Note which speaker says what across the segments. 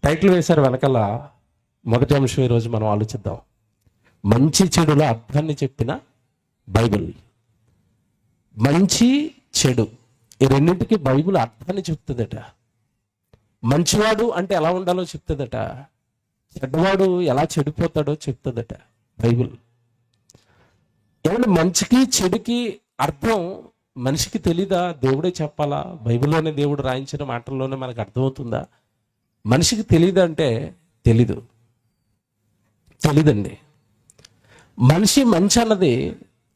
Speaker 1: Title వేశారు వెనకాల. మొదటి అంశం ఈరోజు మనం ఆలోచిద్దాం. మంచి చెడుల అర్థాన్ని చెప్పిన బైబిల్. మంచి చెడు ఈ రెండింటికి బైబిల్ అర్థాన్ని చెప్తుందట. మంచివాడు అంటే ఎలా ఉండాలో చెప్తుందట, చెడ్డవాడు ఎలా చెడిపోతాడో చెప్తుందట బైబిల్. ఏమంటే మంచికి చెడుకి అర్థం మనిషికి తెలీదా? దేవుడే చెప్పాలా? బైబిల్లోనే దేవుడు రాయించిన మాటల్లోనే మనకు అర్థమవుతుందా? మనిషికి తెలీదంటే తెలీదండి. మనిషి మంచి అన్నది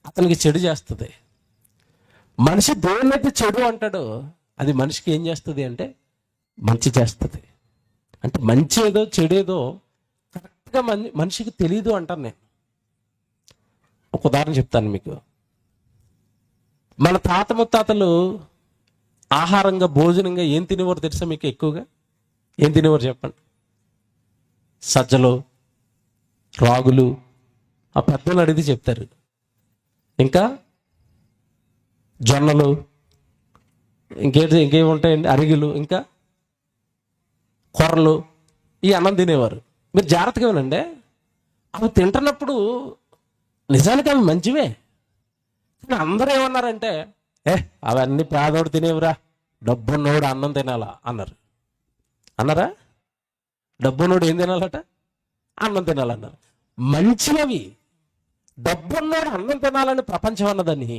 Speaker 1: అతనికి చెడు చేస్తుంది. మనిషి దేన్నైతే చెడు అంటాడో అది మనిషికి ఏం చేస్తుంది అంటే మంచి చేస్తుంది. అంటే మంచి ఏదో చెడేదో కరెక్ట్గా మనిషికి తెలీదు అంటాను నేను. ఒక ఉదాహరణ చెప్తాను మీకు. మన తాత ముత్తాతలు ఆహారంగా భోజనంగా ఏం తినేవారు తెలుసా మీకు? ఎక్కువగా ఏం తినేవారు చెప్పండి? సజ్జలు, రాగులు, ఆ పెద్దలు అడిగితే చెప్తారు. ఇంకా జొన్నలు, ఇంకేమి ఉంటాయండి, అరిగిలు, ఇంకా కొర్రలు, ఈ అన్నం తినేవారు. మీరు జాగ్రత్తగా వినండి. అవి తింటున్నప్పుడు నిజానికి అవి మంచివే. కానీ అందరూ ఏమన్నారంటే, అవన్నీ పేదోడు తినేవిరా, డబ్బున్నోడు అన్నం తినాలా అన్నారా? డబ్బున్నోడు ఏం తినాలట? అన్నం తినాలన్నారు. మంచివి. డబ్బున్నోడు అన్నం తినాలని ప్రపంచం అన్నదని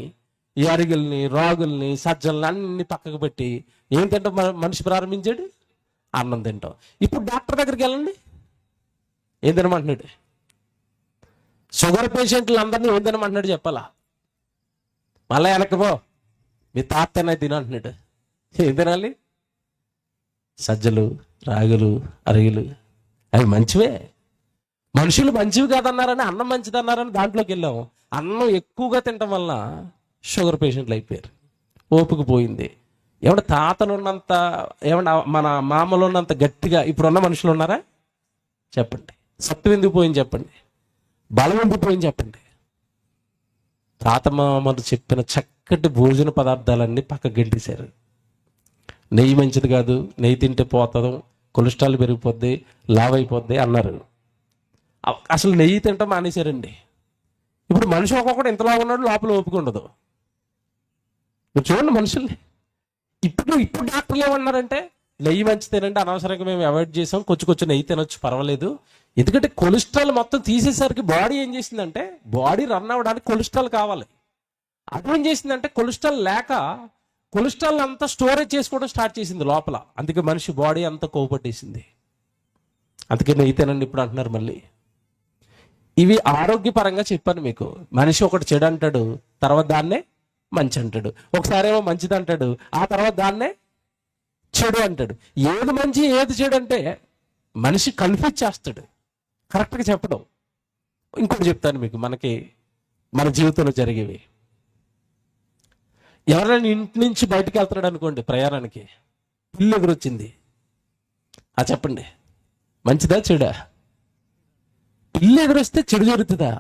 Speaker 1: ఈ అరిగిల్ని, రాగుల్ని, సజ్జల్ని అన్ని పక్కకు పెట్టి ఏం తింటాం మనిషి ప్రారంభించాడు? అన్నం తింటాం. ఇప్పుడు డాక్టర్ దగ్గరికి వెళ్ళండి, ఏం తినమంటున్నాడు? షుగర్ పేషెంట్లు అందరినీ ఏం తినమంటున్నాడు చెప్పాలా? మళ్ళీ వెనక్కిపో, మీ తాత తినంటున్నాడు. ఏం తినాలి? సజ్జలు, రాగులు, అరిగిలు, అవి మంచివే. మనుషులు మంచివి కాదన్నారని, అన్నం మంచిదన్నారని దాంట్లోకి వెళ్ళాము. అన్నం ఎక్కువగా తినటం వల్ల షుగర్ పేషెంట్లు అయిపోయారు. ఓపిక పోయింది. ఏమన్నా తాతలు ఉన్నంత, ఏమన్నా మన మామలు ఉన్నంత గట్టిగా ఇప్పుడున్న మనుషులు ఉన్నారా చెప్పండి? సత్తు ఎందుకు పోయింది చెప్పండి? బలం ఎందుకు పోయింది చెప్పండి? తాత మామలు చెప్పిన చక్కటి భోజన పదార్థాలన్నీ పక్క గెంటేశారు. నెయ్యి మంచిది కాదు, నెయ్యి తింటే పోతాం, కొలెస్ట్రాల్ పెరిగిపోద్ది, లావ్ అయిపోద్ది అన్నారు. అసలు నెయ్యి తింటాం మానేశారండి. ఇప్పుడు మనిషి ఒక్కొక్కటి ఇంతలా ఉన్నాడు, లోపల ఓపిక ఉండదు. మీరు చూడండి మనుషుల్ని. ఇప్పుడు డాక్టర్లు ఏమన్నారంటే, నెయ్యి మంచి తినండి, అనవసరంగా మేము అవాయిడ్ చేసాం, కొంచెం నెయ్యి తినొచ్చు పర్వాలేదు. ఎందుకంటే కొలెస్ట్రాల్ మొత్తం తీసేసరికి బాడీ ఏం చేసిందంటే, బాడీ రన్ అవ్వడానికి కొలెస్ట్రాల్ కావాలి. అదేం చేసిందంటే కొలెస్ట్రాల్ లేక కొలెస్ట్రాల్ అంతా స్టోరేజ్ చేసుకోవడం స్టార్ట్ చేసింది లోపల. అందుకే మనిషి బాడీ అంతా కోపట్టేసింది. అందుకే నెయ్యి తినండి ఇప్పుడు అంటున్నారు మళ్ళీ. ఇవి ఆరోగ్యపరంగా చెప్పాను మీకు. మనిషి ఒకటి చెడు అంటాడు, తర్వాత దాన్నే మంచి అంటాడు. ఒకసారి ఏమో మంచిది అంటాడు, ఆ తర్వాత దాన్నే చెడు అంటాడు. ఏది మంచి ఏది చెడు అంటే మనిషి కన్ఫ్యూజ్ చేస్తాడు, కరెక్ట్గా చెప్పడం. ఇంకోటి చెప్తాను మీకు, మన జీవితంలో జరిగేవి. ఎవరైనా ఇంటి నుంచి బయటకు వెళ్తున్నాడు అనుకోండి, ప్రయాణానికి పిల్లి ఎదురొచ్చింది, చెప్పండి మంచిదా చెడా? పిల్లి ఎదురొస్తే చెడు జరుగుతుందా?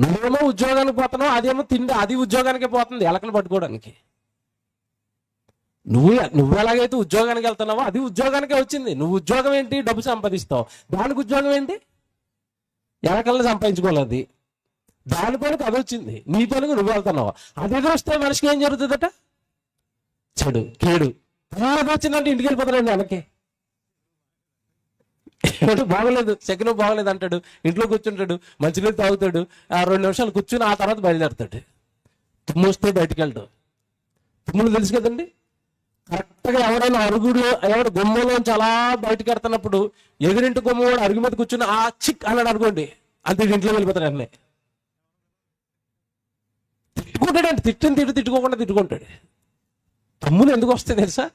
Speaker 1: నువ్వేమో ఉద్యోగానికి పోతున్నావు, అదేమో తిండి, అది ఉద్యోగానికే పోతుంది ఎలకలు పట్టుకోవడానికి. నువ్వు ఎలాగైతే ఉద్యోగానికి వెళ్తున్నావో అది ఉద్యోగానికే వచ్చింది. నువ్వు ఉద్యోగం ఏంటి? డబ్బు సంపాదిస్తావు. దానికి ఉద్యోగం ఏంటి? ఎలకల్ని సంపాదించుకోలేదు. దాని పనికి అది వచ్చింది, నీ పనికి నువ్వు వెళ్తున్నావు. అది ఎదురొస్తే మనిషికి ఏం జరుగుతుందట? చెడు, కేడు. వచ్చిందంటే ఇంటికి వెళ్ళిపోతాడండి వెనక్కి. బాగలేదు, సెకండ్ బాగలేదు అంటాడు, ఇంట్లో కూర్చుంటాడు, మంచినీళ్ళు తాగుతాడు, 2 నిమిషాలు కూర్చుని ఆ తర్వాత బయలుదేరుతాడు. తుమ్ము వస్తే బయటికి వెళ్తాడు. తుమ్ములు తెలుసు కదండి. కరెక్ట్గా ఎవరైనా ఎవరు గుమ్మలోంచి అలా బయటకు వెళ్తున్నప్పుడు ఎదురింటి గుమ్మ కూడా అరుగు మీద కూర్చుని ఆ చిక్ అన్నాడు అనుకోండి, అంతే ఇంట్లో వెళ్ళిపోతాడు. అన్నీ తిట్టుకుంటాడండి, తిట్టుకోకుండా తిట్టుకుంటాడు. తుమ్ములు ఎందుకు వస్తాయి తెలుసా?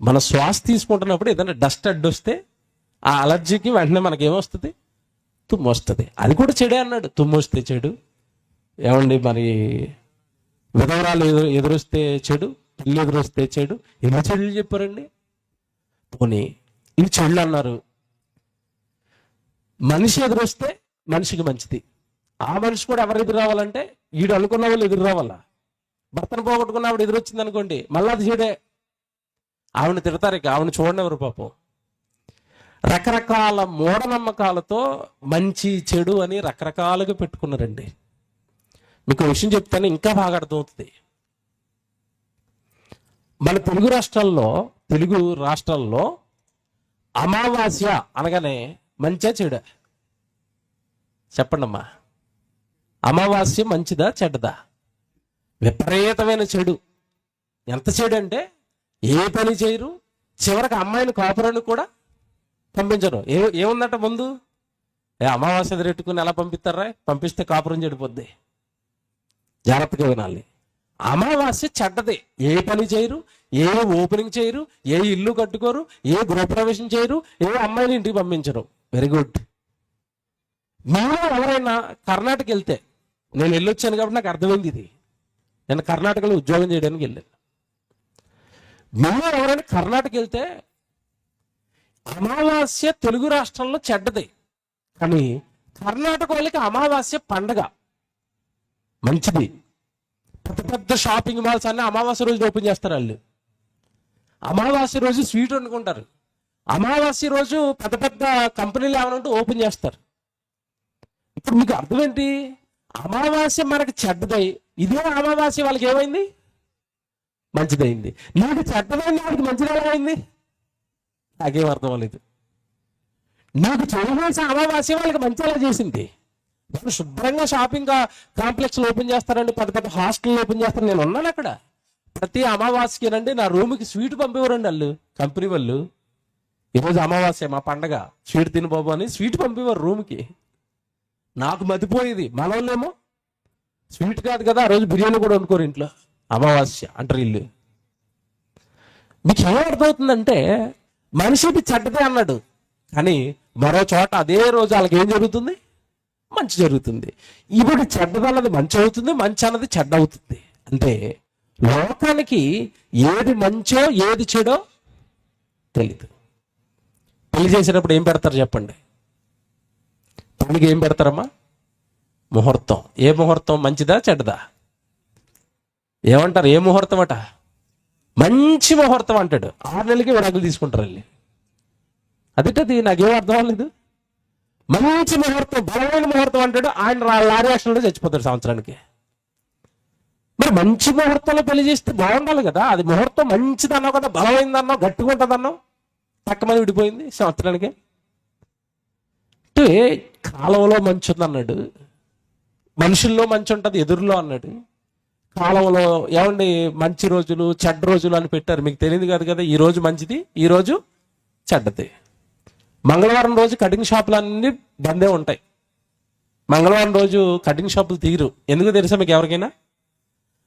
Speaker 1: మన శ్వాస తీసుకుంటున్నప్పుడు ఏదైనా డస్ట్ అడ్డొస్తే ఆ అలర్జీకి వెంటనే మనకేమొస్తుంది? తుమ్ము వస్తుంది. అది కూడా చెడే అన్నాడు. తుమ్ము వస్తే చెడు. ఏమండి మరి విధవరాలు ఎదురొస్తే చెడు, పిల్లి ఎదురొస్తే చెడు. ఎన్ని చెడులు చెప్పారండి? పోనీ ఇవి చెడులు అన్నారు. మనిషి ఎదురొస్తే మనిషికి మంచిది. ఆ మనిషి కూడా ఎవరు ఎదురు రావాలంటే వీడు అనుకున్న వాళ్ళు ఎదురు రావాలా. భర్తను పోగొట్టుకున్న ఆవిడ ఎదురొచ్చింది అనుకోండి, మళ్ళీ అది చెడే. ఆవిడని తిడతారు, ఇక ఆవిడని చూడండి ఎవరు పాపం. రకరకాల మూఢనమ్మకాలతో మంచి చెడు అని రకరకాలుగా పెట్టుకున్నారండి. మీకు ఒక విషయం చెప్తాను, ఇంకా బాగా అర్థమవుతుంది. మన తెలుగు రాష్ట్రాల్లో అమావాస్య అనగానే మంచిగా చెడా? చెప్పండి అమ్మా. అమావాస్య మంచిదా చెడ్డదా? విపరీతమైన చెడు. ఎంత చెడు అంటే ఏ పని చేయరు, చివరికి అమ్మాయిని కాపురాన్ని కూడా పంపించరు. ఏముందట ముందు? అమావాస్య ఎదురెట్టుకుని ఎలా పంపిస్తారా? పంపిస్తే కాపురం చెడిపోద్ది. జాగ్రత్తగా వినాలి. అమావాస్య చెడ్డదే. ఏ పని చేయరు, ఏ ఓపెనింగ్ చేయరు, ఏ ఇల్లు కట్టుకోరు, ఏ గృహప్రవేశం చేయరు, ఏ అమ్మాయిని ఇంటికి పంపించరు. Very good. మీరు ఎవరైనా కర్ణాటక వెళ్తే, నేను వెళ్ళొచ్చాను కాబట్టి నాకు అర్థమైంది ఇది. నేను కర్ణాటకలో ఉద్యోగం చేయడానికి వెళ్ళాను. మీరు ఎవరైనా కర్ణాటక వెళ్తే అమావాస్య తెలుగు రాష్ట్రంలో చెడ్డది, కానీ కర్ణాటక వాళ్ళకి అమావాస్య పండగ, మంచిది. పెద్ద పెద్ద షాపింగ్ మాల్స్ అన్నీ అమావాస్య రోజు ఓపెన్ చేస్తారు. వాళ్ళు అమావాస్య రోజు స్వీట్ వండుకుంటారు. అమావాస్య రోజు పెద్ద పెద్ద కంపెనీలు ఏమనంటూ ఓపెన్ చేస్తారు. ఇప్పుడు మీకు అర్థం ఏంటి? అమావాస్య మనకి చెడ్డదై, ఇదే అమావాస్య వాళ్ళకి ఏమైంది? మంచిదైంది. నీకు చెడ్డదైంది, వాడికి మంచిది ఎలా అయింది? నాకేం అర్థం అవ్వలేదు. నీకు చేయవలసిన అమావాస్య వాళ్ళకి మంచి ఎలా చేసింది? వాళ్ళు శుభ్రంగా షాపింగ్ కాంప్లెక్స్లు ఓపెన్ చేస్తారండి, పెద్ద పెద్ద హాస్టల్ ఓపెన్ చేస్తారు. నేను ఉన్నాను అక్కడ. ప్రతి అమావాస్యనండి నా రూమ్కి స్వీట్ పంపేవారండి వాళ్ళు, కంపెనీ వాళ్ళు. ఈరోజు అమావాస్య మా పండగ, స్వీట్ తిని బాబు అని స్వీట్ పంపేవారు రూమ్కి. నాకు మతిపోయేది. మన వాళ్ళేమో స్వీట్ కాదు కదా, ఆ రోజు బిర్యానీ కూడా వండుకోరు ఇంట్లో, అమావాస్య అంటారు ఇల్లు. మీకు ఏం అర్థమవుతుందంటే, మనిషికి చెడ్డదే అన్నాడు, కానీ మరో చోట అదే రోజు వాళ్ళకి ఏం జరుగుతుంది? మంచి జరుగుతుంది. ఇప్పుడు చెడ్డదన్నది మంచి అవుతుంది, మంచి అన్నది చెడ్డ అవుతుంది. అంటే లోకానికి ఏది మంచో ఏది చెడో తెలీదు. పెళ్లి చేసేటప్పుడు ఏం పెడతారు చెప్పండి? పెళ్లికి ఏం పెడతారమ్మా? ముహూర్తం. ఏ ముహూర్తం? మంచిదా చెడ్డదా? ఏమంటారు? ఏ ముహూర్తం అట? మంచి ముహూర్తం అంటాడు. 6 నెలలకి విడాకులు తీసుకుంటారు వెళ్ళి. అదేంటది? నాకేం అర్థం అవ్వలేదు. మంచి ముహూర్తం, బలమైన ముహూర్తం అంటాడు. ఆయన లారీ యాక్సిడెంట్లో చచ్చిపోతాడు సంవత్సరానికి. మరి మంచి ముహూర్తంలో పెళ్లి చేస్తే బాగుండాలి కదా. అది ముహూర్తం మంచిది అన్నావు కదా, బలమైందన్నావు, గట్టిగా ఉంటుంది అన్నావు, తక్కువ విడిపోయింది సంవత్సరానికి. అంటే కాలంలో మంచి ఉంది అన్నాడు, మనుషుల్లో మంచి ఉంటుంది ఎదురులో అన్నాడు. కాలంలో ఏమండి మంచి రోజులు చెడ్డ రోజులు అని పెట్టారు. మీకు తెలియదు కాదు కదా, ఈ రోజు మంచిది, ఈ రోజు చెడ్డది. మంగళవారం రోజు కటింగ్ షాపులు అన్నీ బందే ఉంటాయి. మంగళవారం రోజు కటింగ్ షాపులు తీరు. ఎందుకు తెలుసా మీకు ఎవరికైనా?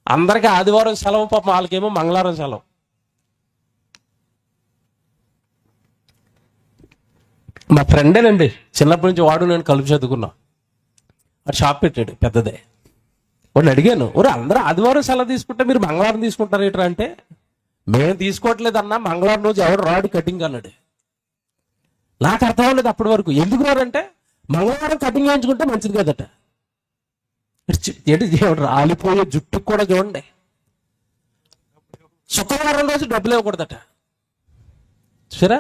Speaker 1: అందరికీ ఆదివారం సెలవు, పాపం వాళ్ళకేమో మంగళవారం సెలవు. మా ఫ్రెండేనండి, చిన్నప్పటి నుంచి వాడు నేను కలిపి చదువుకున్నాం. వాడు షాప్ పెట్టాడు పెద్దదే. వాడిని అడిగాను, ఒరే అందరూ ఆదివారం సెలవు తీసుకుంటే మీరు మంగళవారం తీసుకుంటారు ఏంట్రా అంటే, మేము తీసుకోవట్లేదన్నా, మంగళవారం రోజు ఎవడు రాడు కటింగ్ అన్నాడు. నాకు అర్థం అవ్వలేదు అప్పటి వరకు. ఎందుకు రాడంటే, మంగళవారం కటింగ్ చేయించుకుంటే మంచిది కదట. ఏంటి రాలిపోయే జుట్టుకు కూడా చూడండి, శుక్రవారం రోజు డబ్బులు ఇవ్వకూడదట. సరే,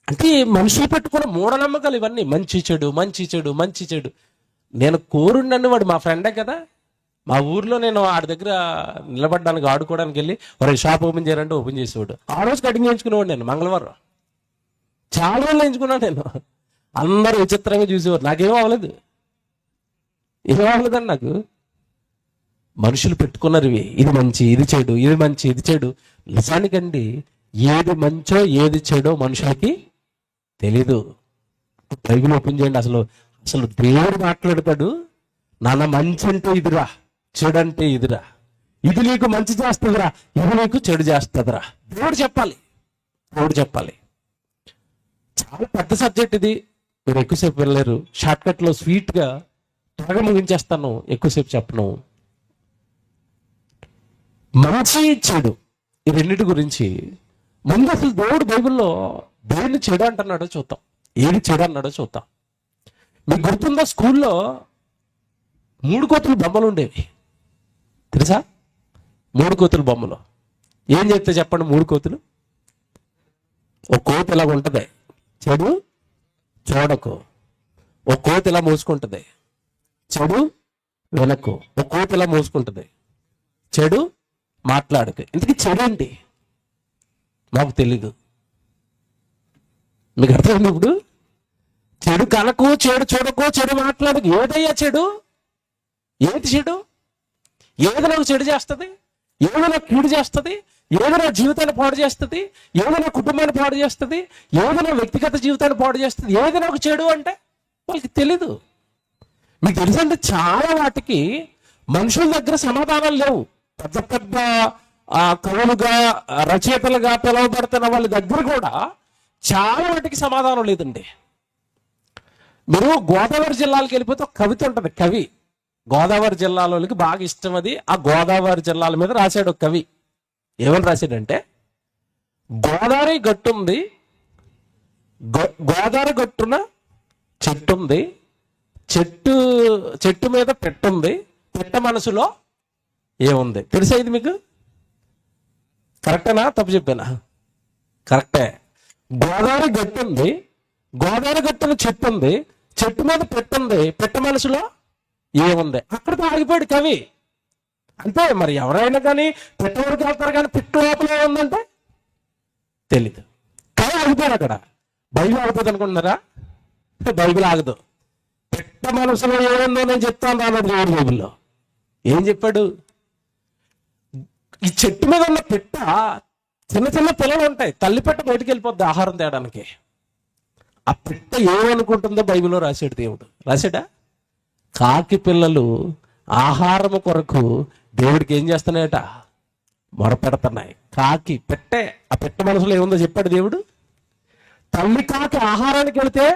Speaker 1: అంటే మనుషులు పెట్టుకున్న మూఢనమ్మకాలు ఇవన్నీ. మంచి చెడు, మంచి చెడు, మంచి చెడు. నేను కోరుండని వాడు మా ఫ్రెండే కదా. మా ఊర్లో నేను ఆడి దగ్గర నిలబడ్డానికి, ఆడుకోవడానికి వెళ్ళి వాడు షాప్ ఓపెన్ చేయాలంటే ఓపెన్ చేసేవాడు. ఆ రోజు కటింగ్ చేయించుకునేవాడు నేను. మంగళవారం చాలా రోజులు ఎంచుకున్నాను నేను. అందరూ విచిత్రంగా చూసేవారు. నాకేమో అవ్వలేదు, ఏమవ్వలేదండి నాకు. మనుషులు పెట్టుకున్నారు ఇవి, ఇది మంచి ఇది చెడు, ఇది మంచి ఇది చెడు. నిజానికండి ఏది మంచో ఏది చెడో మనుషులకి తెలీదు. బైబిల్ ఓపెన్ చేయండి. అసలు దేవుడు మాట్లాడతాడు, నాన్న మంచి అంటే ఇదిరా, చెడు అంటే ఇదిరా, ఇది నీకు మంచి చేస్తుందిరా, ఇది నీకు చెడు చేస్తుందిరా. దేవుడు చెప్పాలి. చాలా పెద్ద సబ్జెక్ట్ ఇది, మీరు ఎక్కువసేపు వెళ్ళలేరు. షార్ట్కట్లో స్వీట్గా త్వరగా ముగించేస్తాను, ఎక్కువసేపు చెప్పను. మంచి చెడు ఈ రెండింటి గురించి ముందు అసలు దేవుడు బైబిల్లో దేన్ని చెడు అంటున్నాడో చూద్దాం, ఏది చెడు అన్నాడో చూద్దాం. మీకు గుర్తుందా, స్కూల్లో 3 కోతుల బొమ్మలు ఉండేవి తెలుసా? 3 కోతుల బొమ్మలు ఏం చెప్తే చెప్పండి? 3 కోతులు, ఒక కోతి ఇలాగ ఉంటుంది, చెడు చూడకు. ఓ కోతి ఇలా మూసుకుంటుంది, చెడు వినకు. ఓ కోతి ఇలా మూసుకుంటుంది, చెడు మాట్లాడకు. ఇంతకీ చెడు ఏంటి మాకు తెలీదు. మీకు అర్థమైంది ఇప్పుడు? చెడు కనకు, చెడు చూడకు, చెడు మాట్లాడకు. ఏదయ్యా చెడు? ఏది చెడు? ఏది నాకు చెడు చేస్తుంది? ఏదో నాకు కీడు చేస్తుంది? ఏదో నా జీవితాన్ని పాడు చేస్తుంది? ఏదో నా కుటుంబాన్ని పాడు చేస్తుంది? ఏదో నా వ్యక్తిగత జీవితాన్ని పాడు చేస్తుంది? ఏది నాకు చెడు అంటే వాళ్ళకి తెలీదు. మీకు తెలుసంటే చాలా వాటికి మనుషుల దగ్గర సమాధానాలు లేవు. పెద్ద పెద్ద కవులుగా, రచయితలుగా పిలువబడుతున్న వాళ్ళ దగ్గర కూడా చాలా వాటికి సమాధానం లేదండి. మీరు గోదావరి జిల్లాలకు వెళ్ళిపోతే ఒక కవిత ఉంటుంది. కవి గోదావరి జిల్లాలోకి బాగా ఇష్టం. అది ఆ గోదావరి జిల్లాల మీద రాశాడు ఒక కవి. ఏమని రాశాడంటే, గోదావరి గట్టుంది, గోదావరి గట్టున చెట్టుంది, చెట్టు మీద పెట్టుంది, పెట్ట మనసులో ఏముంది. తెలుసా ఇది మీకు? కరెక్టేనా తప్పు చెప్పానా? కరెక్టే. గోదావరి గట్టుంది, గోదావరి గట్టున చెట్టు ఉంది, చెట్టు మీద పెట్టుంది, పెట్ట మనసులో ఏముంది. అక్కడితో ఆగిపోయాడు కవి. అంతే. మరి ఎవరైనా కానీ పెట్ట వరకు వెళ్తారు, కానీ పెట్టు లోపల ఏముందంటే తెలీదు. కవి ఆగిపోయాడు అక్కడ. బైబిల్ ఆగుతుంది అనుకుంటున్నారా? బైబిల్ ఆగదు. పెట్ట మనసులో ఏముందో నేను చెప్తాను అన్నది దేవుడు బైబిల్లో. ఏం చెప్పాడు? ఈ చెట్టు మీద ఉన్న పెట్ట, చిన్న చిన్న పిల్లలు ఉంటాయి, తల్లి పెట్ట బయటికి వెళ్ళిపోద్ది ఆహారం తేయడానికి. ఆ పెట్ట ఏమనుకుంటుందో బైబిల్లో రాశాడు దేవుడు. రాశాడా? కాకి పిల్లలు ఆహారము కొరకు దేవుడికి ఏం చేస్తున్నాయట? మొరపెడుతున్నాయి. కాకి పెట్టే, ఆ పెట్ట మనసులో ఏముందో చెప్పాడు దేవుడు. తల్లి కాకి ఆహారానికి వెళితే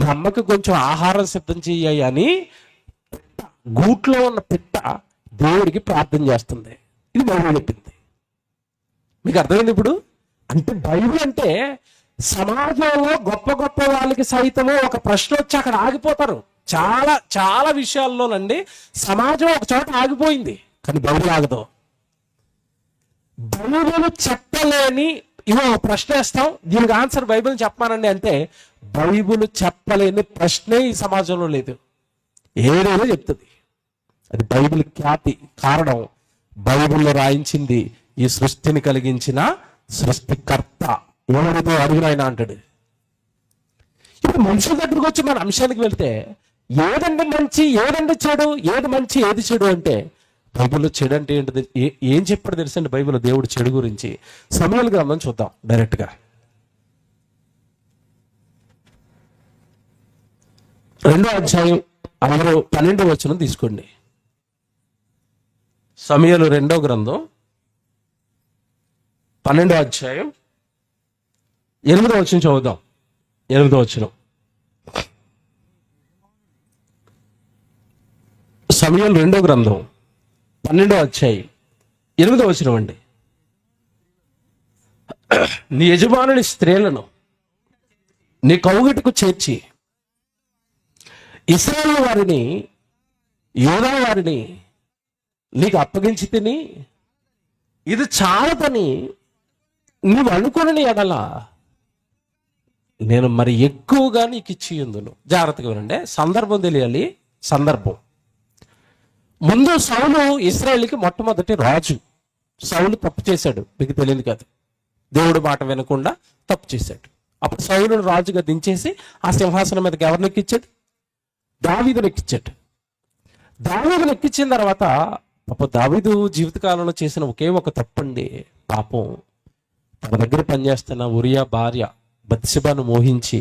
Speaker 1: మా అమ్మకి కొంచెం ఆహారం సిద్ధం చెయ్యి అని గూట్లో ఉన్న పెట్ట దేవుడికి ప్రార్థన చేస్తుంది. ఇది బైబిల్ చెప్పింది. మీకు అర్థమైంది ఇప్పుడు? అంటే బైబిల్ అంటే సమాజంలో గొప్ప గొప్ప వాళ్ళకి సైతము ఒక ప్రశ్న వచ్చి అక్కడ ఆగిపోతారు. చాలా చాలా విషయాల్లోనండి సమాజం ఒక చోట ఆగిపోయింది, కానీ బైబిల్ ఆగదు. బైబిల్ చెప్పలేని ఇవో ప్రశ్న వేస్తాం, దీనికి ఆన్సర్ బైబిల్ చెప్పమానండి అంటే బైబిల్ చెప్పలేని ప్రశ్నే ఈ సమాజంలో లేదు. ఏదైనా చెప్తుంది. అది బైబిల్ ఖ్యాతి. కారణం, బైబిల్లో రాయించింది ఈ సృష్టిని కలిగించిన సృష్టికర్త. ఎవరితో అడుగున ఆయన అంటాడు. ఇప్పుడు మనుషుల దగ్గరకు వచ్చి మన అంశానికి వెళ్తే ఏదండి మంచి, ఏదండి చెడు, ఏది మంచి, ఏది చెడు అంటే బైబిల్లో చెడు అంటే ఏంటిది? ఏం చెప్పాడు తెలుసండి బైబిల్లో దేవుడు చెడు గురించి? సమూయేలు గ్రంథం చూద్దాం డైరెక్ట్గా. 2వ అధ్యాయం 12వ వచనం తీసుకోండి. సమూయేలు 2వ గ్రంథం 12వ అధ్యాయం 8వ వచనం చదువుదాం. 8వ వచనం. సమూయేలు 2వ గ్రంథం 12వ అధ్యాయం 8వ వచనం అండి. నీ యజమానుని స్త్రీలను నీ కౌగిటకు చేర్చి ఇశ్రాయేలు వారిని, యోధా వారిని నీకు అప్పగించి తిని ఇది చాలదని నువ్వు అనుకుని ఎడల నేను మరి ఎక్కువగా నీకు ఇచ్చి ఉందును. జాగ్రత్తగా వినండి, సందర్భం తెలియాలి. సందర్భం ముందు సౌలు ఇశ్రాయేలుకి మొట్టమొదటి రాజు. సౌలు తప్పు చేశాడు, మీకు తెలియదు కాదు. దేవుడు మాట వినకుండా తప్పు చేశాడు. అప్పుడు సౌలును రాజుగా దించేసి ఆ సింహాసనం మీదకి ఎవరిని ఎక్కించాడు? దావీదును ఎక్కించాడు. దావీదును ఎక్కించిన తర్వాత పాపం దావీదు జీవితకాలంలో చేసిన ఒకే ఒక తప్పండి. పాపం తన దగ్గర పనిచేస్తున్న ఉరియా భార్య బత్షెబను మోహించి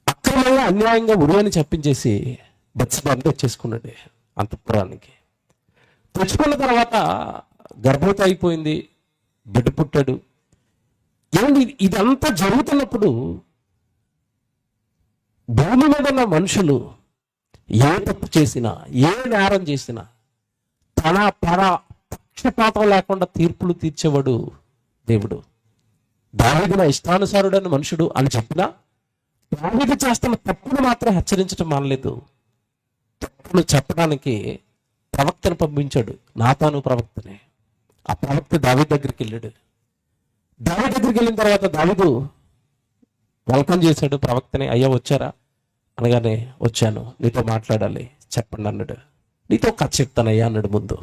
Speaker 1: అక్రమంగా అన్యాయంగా ఉరియాని చెప్పించేసి బత్షెబను తెచ్చేసుకున్నాడు అంతఃపురానికి. తెచ్చుకున్న తర్వాత గర్భవతి అయిపోయింది, బిడ్డ పుట్టాడు. ఏమండి, ఇదంతా జరుగుతున్నప్పుడు భూమి మీద ఉన్న మనుషులు ఏ తప్పు చేసినా, ఏ నేరం చేసినా తన పక్షపాతం లేకుండా తీర్పులు తీర్చేవాడు దేవుడు. దావీదు నా ఇష్టానుసారుడైన మనుషుడు అని చెప్పినా దావీదు చేస్తున్న తప్పును మాత్రం హెచ్చరించడం మానలేదు. తప్పును చెప్పడానికి ప్రవక్తను పంపించాడు, నాతాను ప్రవక్తనే. ఆ ప్రవక్త దావీదు దగ్గరికి వెళ్ళాడు. దావీదు దగ్గరికి వెళ్ళిన తర్వాత దావీదు వెల్కమ్ చేశాడు ప్రవక్తని. అయ్యా వచ్చారా అనగానే వచ్చాను, నీతో మాట్లాడాలి చెప్పండి అన్నాడు. నీతో కథ చెప్తానయ్యా అన్నాడు. ముందు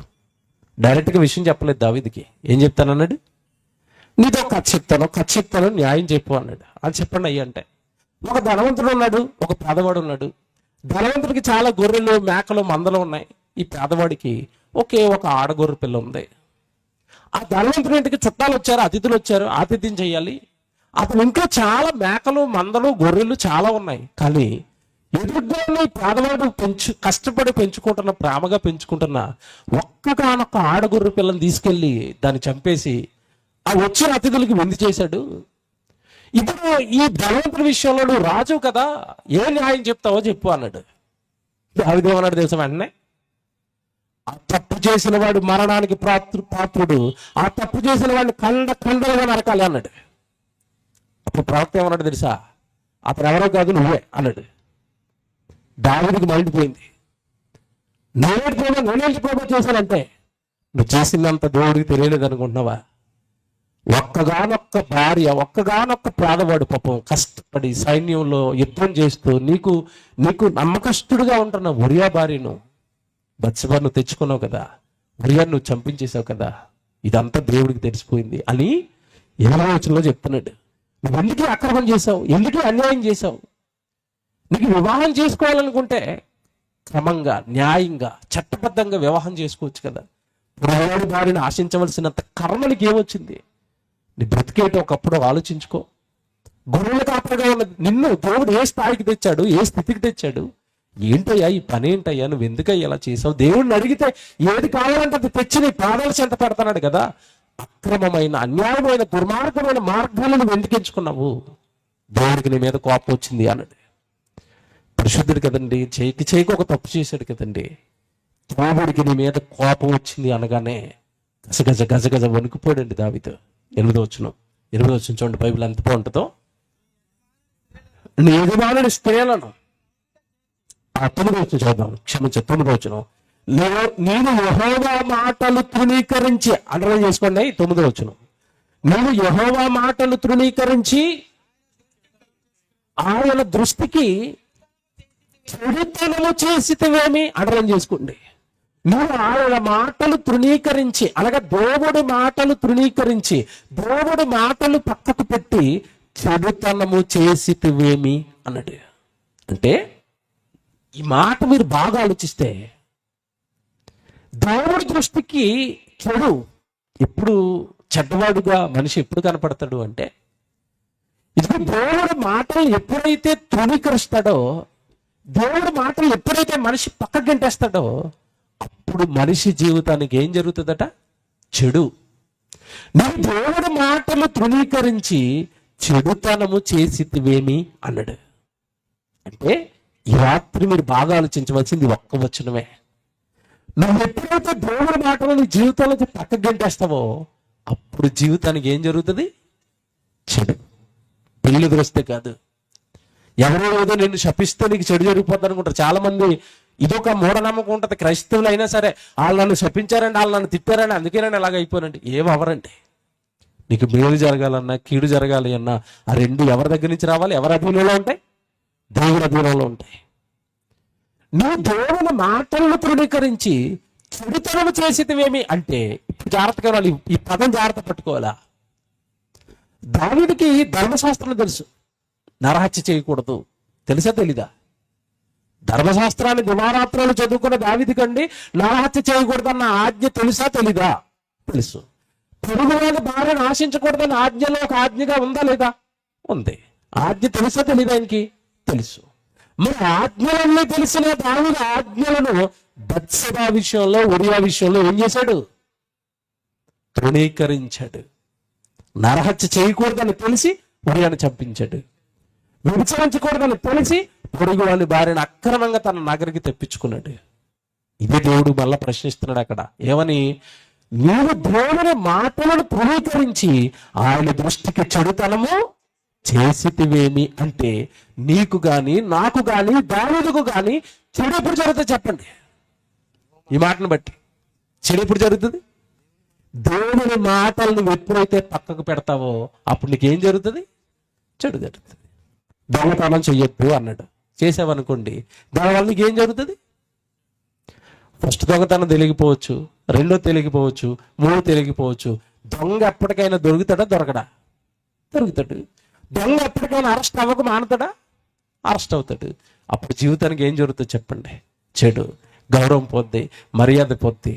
Speaker 1: డైరెక్ట్గా విషయం చెప్పలేదు దావీదుకి. ఏం చెప్తానన్నాడు? నీతో కథ చెప్తాను న్యాయం చెప్పు అన్నాడు. అది చెప్పండి అయ్యా అంటే, ఒక ధనవంతుడు ఉన్నాడు, ఒక పేదవాడు ఉన్నాడు. ధనవంతుడికి చాలా గొర్రెలు మేకలు మందలు ఉన్నాయి. ఈ పేదవాడికి ఒకే ఒక ఆడగొర్రె పిల్ల ఉంది. ఆ ధనవంతుడి ఇంటికి చుట్టాలు వచ్చారు, అతిథులు వచ్చారు, ఆతిథ్యం చేయాలి. అతని ఇంట్లో చాలా మేకలు మందలు గొర్రెలు చాలా ఉన్నాయి. కానీ ఎదురుగానే పేదవాడు కష్టపడి పెంచుకుంటున్న, ప్రేమగా పెంచుకుంటున్న ఒక్కగానొక్క ఆడగొర్రె పిల్లని తీసుకెళ్లి దాన్ని చంపేసి ఆ వచ్చిన అతిథులకి విందు చేశాడు. ఇప్పుడు ఈ ధనవంతుడి విషయంలో నువ్వు రాజు కదా, ఏ న్యాయం చెప్తావో చెప్పు అన్నాడు. దావీదేమన్నాడు తెలుసా? వెంటనే, ఆ తప్పు చేసిన వాడు మరణానికి పాత్రుడు, ఆ తప్పు చేసిన వాడిని ఖండలుగా నరకాలి అన్నాడు. అప్పుడు ప్రవక్త ఏమన్నాడు తెలుసా? అతను ఎవరో కాదు నువ్వే అన్నాడు. దావీదుకి మండిపోయింది. నేనేంటి ప్రభు చేశానంటే, నువ్వు చేసిందంత దేవుడికి తెలియలేదు అనుకుంటున్నావా? ఒక్కగానొక్క భార్య, ఒక్కగానొక్క పేదవాడు పాపం కష్టపడి సైన్యంలో యుద్ధం చేస్తూ నీకు నమ్మకస్తుడుగా ఉంటున్న ఉరియా భార్యను బత్షెబను తెచ్చుకున్నావు కదా, ఉరియాను నువ్వు చంపించేశావు కదా, ఇదంతా దేవుడికి తెలిసిపోయింది అని 20వ వచనంలో చెప్తున్నాడు. నువ్వు ఎందుకు అక్రమం చేశావు, ఎందుకు అన్యాయం చేశావు? నీకు వివాహం చేసుకోవాలనుకుంటే క్రమంగా, న్యాయంగా, చట్టబద్ధంగా వివాహం చేసుకోవచ్చు కదా. పురవాడి భార్యను ఆశించవలసినంత కర్మలకి ఏమొచ్చింది? నీ బ్రతికేట ఒకప్పుడు ఆలోచించుకో. గొర్రెల కాపరిగా ఉన్న నిన్ను దేవుడు ఏ స్థాయికి తెచ్చాడు, ఏ స్థితికి తెచ్చాడు? ఏంటయ్యా ఈ పని ఏంటయ్యా, నువ్వు ఎందుకయ్యా ఇలా చేసావు? దేవుడిని అడిగితే ఏది కావాలంటే అది తెచ్చి నీ పాదాలు చెంత పెడతాడు కదా. అక్రమమైన, అన్యాయమైన, దుర్మార్గమైన మార్గాలను నువ్వు ఎందుకు ఎంచుకున్నావు? దేవుడికి నీ మీద కోపం వచ్చింది అన్నాడు. పరిశుద్ధుడు కదండి, చేయకి ఒక తప్పు చేశాడు కదండి. దేవుడికి నీ మీద కోపం వచ్చింది అనగానే గజగజ వణుకుపోయాడండి దావీదు. 8వ వచనం చూడండి, బైబిల్ ఎంత బాగుంటుందో. నీ యజమానుని స్త్రీలను, 9వ వచనం చదువుదాం, 9వ వచనం. నేను యెహోవా మాటలు తృణీకరించి, అండర్లైన్ చేసుకోండి 9వ వచనం. నేను యెహోవా మాటలు తృణీకరించి ఆయన దృష్టికి చెడుతనము చేసితేవేమి, అండర్లైన్ చేసుకోండి. నువ్వు ఆయన మాటలు తృణీకరించి, అనగా దేవుడి మాటలు తృణీకరించి, దేవుడి మాటలు పక్కకు పెట్టి చెడుతనము చేసితివేమి అన్నాడు. అంటే ఈ మాట మీరు బాగా ఆలోచిస్తే, దేవుడి దృష్టికి చెడు ఎప్పుడు, చెడ్డవాడుగా మనిషి ఎప్పుడు కనపడతాడు అంటే, ఇది దేవుడి మాటలు ఎప్పుడైతే తృణీకరిస్తాడో, దేవుడి మాటలు ఎప్పుడైతే మనిషి పక్కకు గంటేస్తాడో, అప్పుడు మనిషి జీవితానికి ఏం జరుగుతుందట? చెడు. నువ్వు దేవుడి మాటలు తృణీకరించి చెడుతనము చేసితివేమి అన్నాడు. అంటే ఈ రాత్రి మీరు బాగా ఆలోచించవలసింది ఒక్క వచనమే. నువ్వు ఎప్పుడైతే దేవుడి మాటలు నీ జీవితంలో పక్కకు గంటేస్తావో, అప్పుడు జీవితానికి ఏం జరుగుతుంది? చెడు. పెళ్లి దొరిస్తే కాదు, ఎవరో ఏదో నిన్ను శపిస్తే నీకు చెడు జరిగిపోద్ది అనుకుంటారు చాలా మంది. ఇదొక మూఢనమ్మకం ఉంటుంది. క్రైస్తవులు అయినా సరే, వాళ్ళు నన్ను శపించారండి, వాళ్ళు నన్ను తిప్పారండి, అందుకే నేను ఎలాగ అయిపోయానండి. ఏమవరండి. నీకు మేలు జరగాలన్నా, కీడు జరగాలి అన్నా, ఆ రెండు ఎవరి దగ్గర నుంచి రావాలి? ఎవరి అధీనంలో ఉంటాయి? దేవుడి అధీనంలో ఉంటాయి. నువ్వు దేవుని మాటలను తృణీకరించి చెడుతనం చేసేదివేమి అంటే, ఇప్పుడు జాగ్రత్తగా వాళ్ళు ఈ పదం జాగ్రత్త పట్టుకోవాలా. దావీదుకి ధర్మశాస్త్రం తెలుసు, నరహత్య చేయకూడదు. తెలుసా తెలీదా? ధర్మశాస్త్రాన్ని దివారాత్రాలు చదువుకున్న దావీదుకండి నరహత్య చేయకూడదన్న ఆజ్ఞ తెలుసా తెలీదా? తెలుసు. పొరుగువాడి భార్యను ఆశించకూడదన్న ఆజ్ఞలో ఒక ఆజ్ఞగా ఉందా లేదా? ఉంది. ఆజ్ఞ తెలుసా తెలీదా? ఆయనకి తెలుసు. మరి ఆజ్ఞలన్నీ తెలిసిన దావీదు ఆజ్ఞలను బత్షెబా విషయంలో, ఉరియా విషయంలో ఏం చేశాడు? తృణీకరించాడు. నరహత్య చేయకూడదని తెలిసి ఉరియాను చంపించాడు. వ్యభిచరించకూడదని తెలిసి పొరుగు వాని భార్యను అక్రమంగా తన నగరికి తెప్పించుకున్నాడు. ఇదే దేవుడు మళ్ళా ప్రశ్నిస్తున్నాడు అక్కడ. ఏమని? నీవు దేవుని మాటలను తృణీకరించి ఆయన దృష్టికి చెడుతనము చేసితివేమి అంటే, నీకు గాని, నాకు గాని, దావీదుకు గాని చెడు ఎప్పుడు జరుగుతుంది చెప్పండి? ఈ మాటను బట్టి చెడు ఎప్పుడు జరుగుతుంది? దేవుని మాటలు నువ్వు ఎప్పుడైతే పక్కకు పెడతావో అప్పుడు నీకేం జరుగుతుంది? చెడు జరుగుతుంది. దొంగతనం చెయ్యొద్దు అన్నాడు. చేసావనుకోండి, దానివల్ల నీకు ఏం జరుగుతుంది? ఫస్ట్ దొంగతనం తెలియకపోవచ్చు, రెండో తెలియకపోవచ్చు, మూడో తెలియకపోవచ్చు. దొంగ ఎప్పటికైనా దొరుకుతాడా? దొరకడా? దొరుకుతాడు. దొంగ ఎప్పటికైనా అరెస్ట్ అవ్వక మానతాడా? అరెస్ట్ అవుతాడు. అప్పుడు జీవితానికి ఏం జరుగుతుంది చెప్పండి? చెడు, గౌరవం పోద్ది, మర్యాద పోద్ది.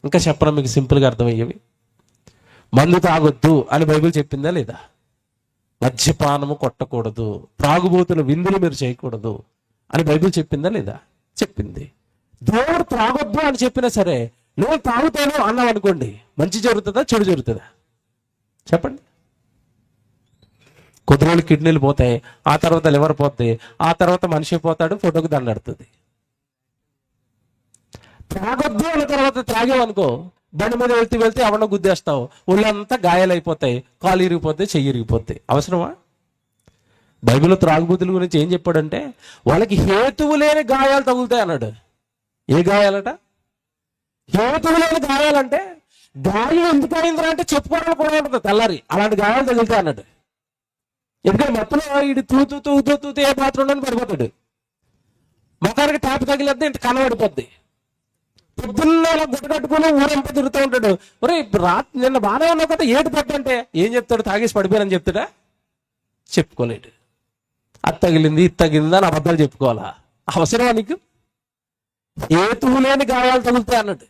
Speaker 1: ఇంకా చెప్పడం మీకు సింపుల్గా అర్థమయ్యేవి. మందు తాగొద్దు అని బైబిల్ చెప్పిందా లేదా? మద్యపానము కొట్టకూడదు, త్రాగుబోతుల విందులు మీరు చేయకూడదు అని బైబిల్ చెప్పిందా లేదా? చెప్పింది. దేవుడు త్రాగొద్దు అని చెప్పినా సరే నేను తాగుతాను అన్నావు అనుకోండి, మంచి జరుగుతుందా చెడు జరుగుతుందా? చెప్పండి. కొద్ది రోజులు కిడ్నీలు పోతాయి, ఆ తర్వాత లివర్ పోతాయి, ఆ తర్వాత మనిషి పోతాడు, ఫోటోకి దండడుతుంది. త్రాగొద్దు అన్న తర్వాత త్రాగేవనుకో, బండి మీద వెళ్తే ఎవరినో గుద్దేస్తావు, ఒళ్ళంతా గాయాలైపోతాయి, కాలు ఇరిగిపోతాయి, చెయ్యి ఇరిగిపోతాయి. అవసరమా? బైబిల్లో త్రాగుబోతుల గురించి ఏం చెప్పాడంటే వాళ్ళకి హేతువు లేని గాయాలు తగులుతాయి అన్నాడు. ఏ గాయాలట? హేతువు లేని గాయాలంటే గాయం ఎందుకు అయిందిరా అంటే చెప్పుకోవడానికి కూడా ఉంటుంది తెల్లారి, అలాంటి గాయాలు తగులుతాయి అన్నాడు. ఎందుకంటే మొత్తం ఇటు తూతూ ఏ పాత్ర ఉండని పడిపోతాడు. మొత్తానికి ట్యాప్ తగిలిద్ది, ఇంత కనబడిపోద్ది. పొద్దున్న గుడ్డ కట్టుకుని ఊరంతా తిరుగుతూ ఉంటాడు. ఒరే రాత్రి నిన్న బాగానే ఉన్నావు కదా, ఏడు పట్టంటే ఏం చెప్తాడు? తాగేసి పడిపోయానని చెప్తాడా? చెప్పుకోలేడు. అది తగిలింది, ఇది తగిలింది అని అబద్ధాలు చెప్పుకోవాలా? అవసరమా నీకు? హేతువు లేని గాయాలు తగులుతాయి అన్నాడు.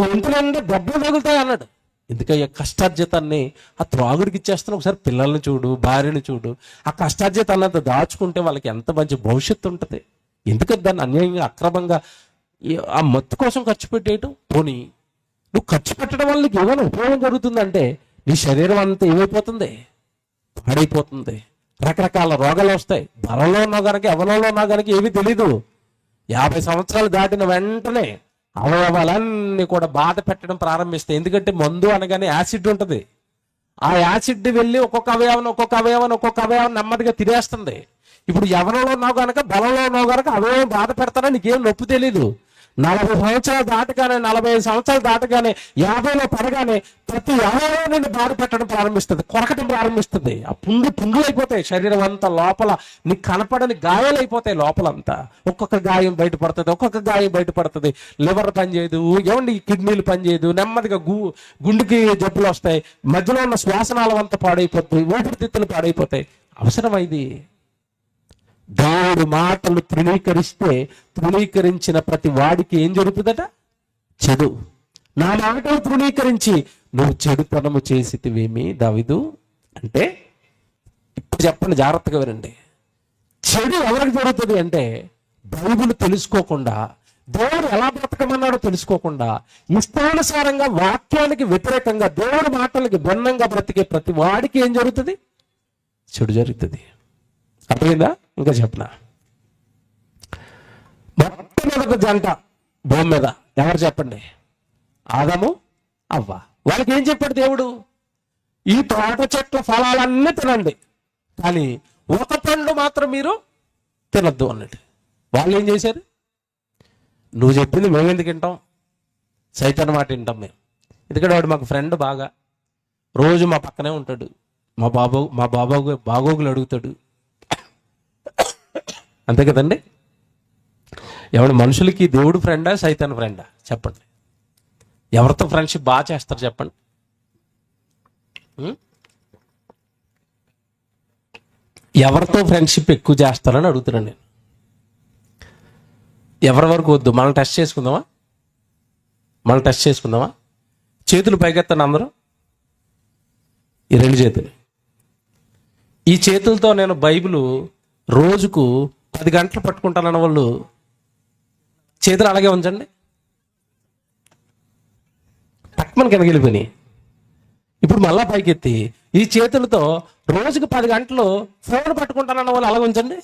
Speaker 1: ఒంతులంటే దెబ్బలు తగులుతాయి అన్నాడు. ఎందుకయ్యా? కష్టార్జితాన్ని ఆ త్రాగుడికి ఇచ్చేస్తాను. ఒకసారి పిల్లల్ని చూడు, భార్యని చూడు. ఆ కష్టార్జితాన్ని అంత దాచుకుంటే వాళ్ళకి ఎంత మంచి భవిష్యత్తు ఉంటుంది. ఎందుకంటే దాన్ని అన్యాయంగా అక్రమంగా ఆ మత్తు కోసం ఖర్చు పెట్టేయటం. పోనీ నువ్వు ఖర్చు పెట్టడం వల్ల నీకు ఏమైనా ఉపయోగం జరుగుతుందంటే నీ శరీరం అంతా ఏమైపోతుంది? పాడైపోతుంది. రకరకాల రోగాలు వస్తాయి. ధరలో ఉన్నా కనుక ఎవరిలో ఉన్నా కనుక ఏమీ తెలీదు. 50 సంవత్సరాలు దాటిన వెంటనే అవయవాలన్నీ కూడా బాధ పెట్టడం ప్రారంభిస్తాయి. ఎందుకంటే మందు అనగానే యాసిడ్ ఉంటుంది. ఆ యాసిడ్ వెళ్ళి ఒక్కొక్క అవయవం నెమ్మదిగా తినేస్తుంది. ఇప్పుడు ఎవరిలో ఉన్నావు కనుక, బలంలో ఉన్నావు కనుక అవయవం బాధ పెడతానో నీకేం నొప్పి తెలీదు. 40 సంవత్సరాలు దాటగానే, 45 సంవత్సరాలు దాటగానే, 50లో పడగానే ప్రతి అవయవం నుండి బాధ పెట్టడం ప్రారంభిస్తుంది, కొరకటం ప్రారంభిస్తుంది. ఆ పుండ్లు అయిపోతాయి. శరీరం అంతా లోపల నీకు కనపడని గాయాలు అయిపోతాయి. లోపలంతా ఒక్కొక్క గాయం బయటపడుతుంది. లివర్ పనిచేయదు, ఏమండి కిడ్నీలు పనిచేయదు, నెమ్మదిగా గుండెకి జబ్బులు వస్తాయి, మధ్యలో ఉన్న శ్వాసనాళం అంతా పాడైపోతాయి, ఊపిరితిత్తులు పాడైపోతాయి. అవసరమా ఇది? దేవుడు మాటలు తృణీకరించిన ప్రతి వాడికి ఏం జరుగుతుందట? చెడు. నా మాటలు తృణీకరించి నువ్వు చెడుతనము చేసితివేమి దావీదు అంటే, ఇప్పుడు చెప్పండి, జాగ్రత్తగా వినండి. చెడు ఎవరికి జరుగుతుంది అంటే బైబిల్ తెలుసుకోకుండా, దేవుడు ఎలా బ్రతకమన్నాడో తెలుసుకోకుండా, ఇష్టానుసారంగా వాక్యానికి వ్యతిరేకంగా దేవుడి మాటలకి భిన్నంగా బ్రతికే ప్రతి వాడికి ఏం జరుగుతుంది? చెడు జరుగుతుంది. అర్థమైందా? ఇంకా చెప్పనా? మొట్టమొదటి జంట భూమి మీద ఎవరు చెప్పండి? ఆదాము, అవ్వ. వాళ్ళకి ఏం చెప్పాడు దేవుడు? ఈ తోట చెట్ల ఫలాలన్నీ తినండి, కానీ ఒక పండు మాత్రం మీరు తినద్దు అన్నాడు. వాళ్ళు ఏం చేశారు? నువ్వు చెప్పింది మేము ఎందుకు వింటాం? సైతాన్ మాట వింటాం మేము. ఎందుకంటే వాడు మాకు ఫ్రెండ్, బాగా రోజు మా పక్కనే ఉంటాడు. మా బాగోగులు అడుగుతాడు. అంతే కదండి? ఎవడు మనుషులకి దేవుడు ఫ్రెండా, సైతాన్ ఫ్రెండా? చెప్పండి. ఎవరితో ఫ్రెండ్షిప్ బాగా చేస్తారు చెప్పండి? ఎవరితో ఫ్రెండ్షిప్ ఎక్కువ చేస్తారని అడుగుతున్నాను నేను. ఎవరి వరకు వద్దు, మనం టెస్ట్ చేసుకుందామా? చేతులు పైకెత్తండి అందరూ. ఈ 2 చేతులు. ఈ చేతులతో నేను బైబిల్ రోజుకు 10 గంటలు పట్టుకుంటానన్న వాళ్ళు చేతులు అలాగే ఉంచండి. టక్మని కిందకి వెళ్ళిపోయినాయి. ఇప్పుడు మళ్ళా పైకెత్తి ఈ చేతులతో రోజుకు 10 గంటలు ఫోన్ పట్టుకుంటానన్న వాళ్ళు అలాగే ఉంచండి.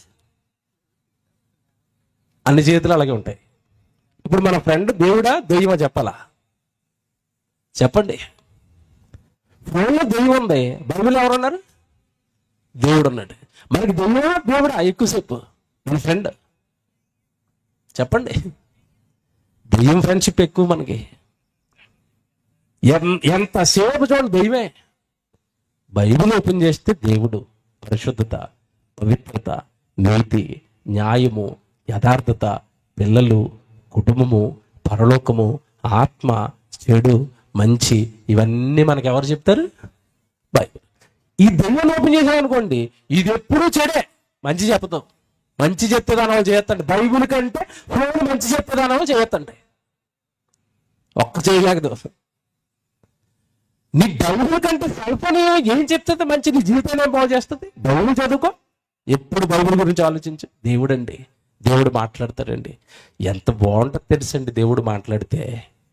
Speaker 1: అన్ని చేతులు అలాగే ఉంటాయి. ఇప్పుడు మన ఫ్రెండ్ దేవుడా దెయ్యమా చెప్పాలా? చెప్పండి. ఫోన్లో దెయ్యం ఉంది, బైబిల్ ఎవరున్నారు? దేవుడు ఉన్నాడు. మనకి దెయ్యమా దేవుడా ఎక్కువసేపు? మన ఫ్రెండ్. చెప్పండి. దెయ్యం ఫ్రెండ్షిప్ ఎక్కువ మనకి. ఎంతసేపు చూడండి దెయ్యమే. బైబిల్ ఓపెన్ చేస్తే దేవుడు, పరిశుద్ధత, పవిత్రత, నీతి, న్యాయము, యథార్థత, పిల్లలు, కుటుంబము, పరలోకము, ఆత్మ, చెడు, మంచి, ఇవన్నీ మనకు ఎవరు చెప్తారు? బైబిల్. ఈ దెయ్యం ఓపెన్ చేసామనుకోండి, ఇది ఎప్పుడూ చెడే. మంచి చెప్తాం, మంచి చెప్తేదానాలు చేయొద్దండి. బైబిల్ కంటే ఫోన్ మంచి చెప్తేదానాలు చేయొద్దండి. ఒక్క చేయలేకదు. నీ బైబిల్ కంటే సెల్ ఫోన్ ఏం చెప్తుంది మంచి, నీ జీవితాన్ని ఏం బాగు చేస్తుంది? బైబిల్ చదువుకో, ఎప్పుడు బైబిల్ గురించి ఆలోచించు. దేవుడండి, దేవుడు మాట్లాడతాడండి. ఎంత బాగుంటుంది తెలుసండి దేవుడు మాట్లాడితే.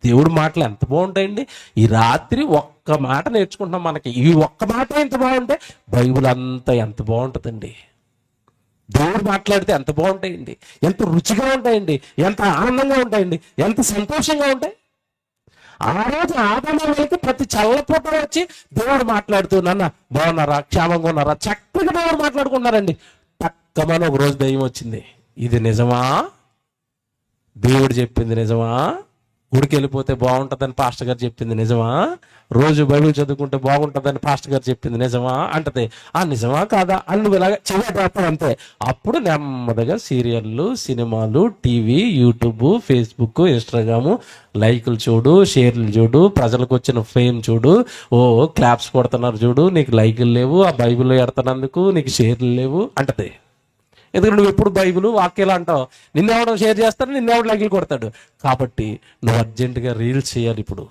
Speaker 1: దేవుడు మాటలు ఎంత బాగుంటాయండి. ఈ రాత్రి ఒక్క మాట నేర్చుకుంటున్నాం. మనకి ఈ ఒక్క మాట ఎంత బాగుంటే బైబిల్ అంతా ఎంత బాగుంటుందండి. దేవుడు మాట్లాడితే ఎంత బాగుంటాయండి, ఎంత రుచిగా ఉంటాయండి, ఎంత ఆనందంగా ఉంటాయండి, ఎంత సంతోషంగా ఉంటాయి. ఆ రోజు ఆదామకి ప్రతి చల్లపూట వచ్చి దేవుడు మాట్లాడుతూ, నాన్న బాగున్నారా, క్షేమంగా ఉన్నారా, చక్కగా దేవుడు మాట్లాడుకున్నారండి. పక్కమని ఒక రోజు దయ్యం వచ్చింది. ఇది నిజమా? దేవుడు చెప్పింది నిజమా? గుడికి వెళ్ళిపోతే బాగుంటుందని పాస్టర్ గారు చెప్పింది నిజమా? రోజు బైబిల్ చదువుకుంటే బాగుంటుందని పాస్టర్ గారు చెప్పింది నిజమా అంటది. ఆ నిజమా కాదా అని నువ్వు ఇలాగ చెయ్యడం అంతే. అప్పుడు నెమ్మదిగా సీరియళ్ళు, సినిమాలు, టీవీ, యూట్యూబ్, ఫేస్బుక్, ఇన్స్టాగ్రాము, లైకులు చూడు, షేర్లు చూడు, ప్రజలకు వచ్చిన ఫేమ్ చూడు, ఓ క్లాప్స్ కొడుతున్నారు చూడు, నీకు లైకులు లేవు, ఆ బైబిల్లో ఎడతానందుకు నీకు షేర్లు లేవు అంటది. ఎందుకంటే నువ్వు ఎప్పుడు బైబిల్ వాక్యాలు అంటావు, నిన్నెవడం షేర్ చేస్తాడు, నిన్నెవడం లైకులు కొడతాడు. కాబట్టి నువ్వు అర్జెంటుగా రీల్స్ చేయాలి. ఇప్పుడు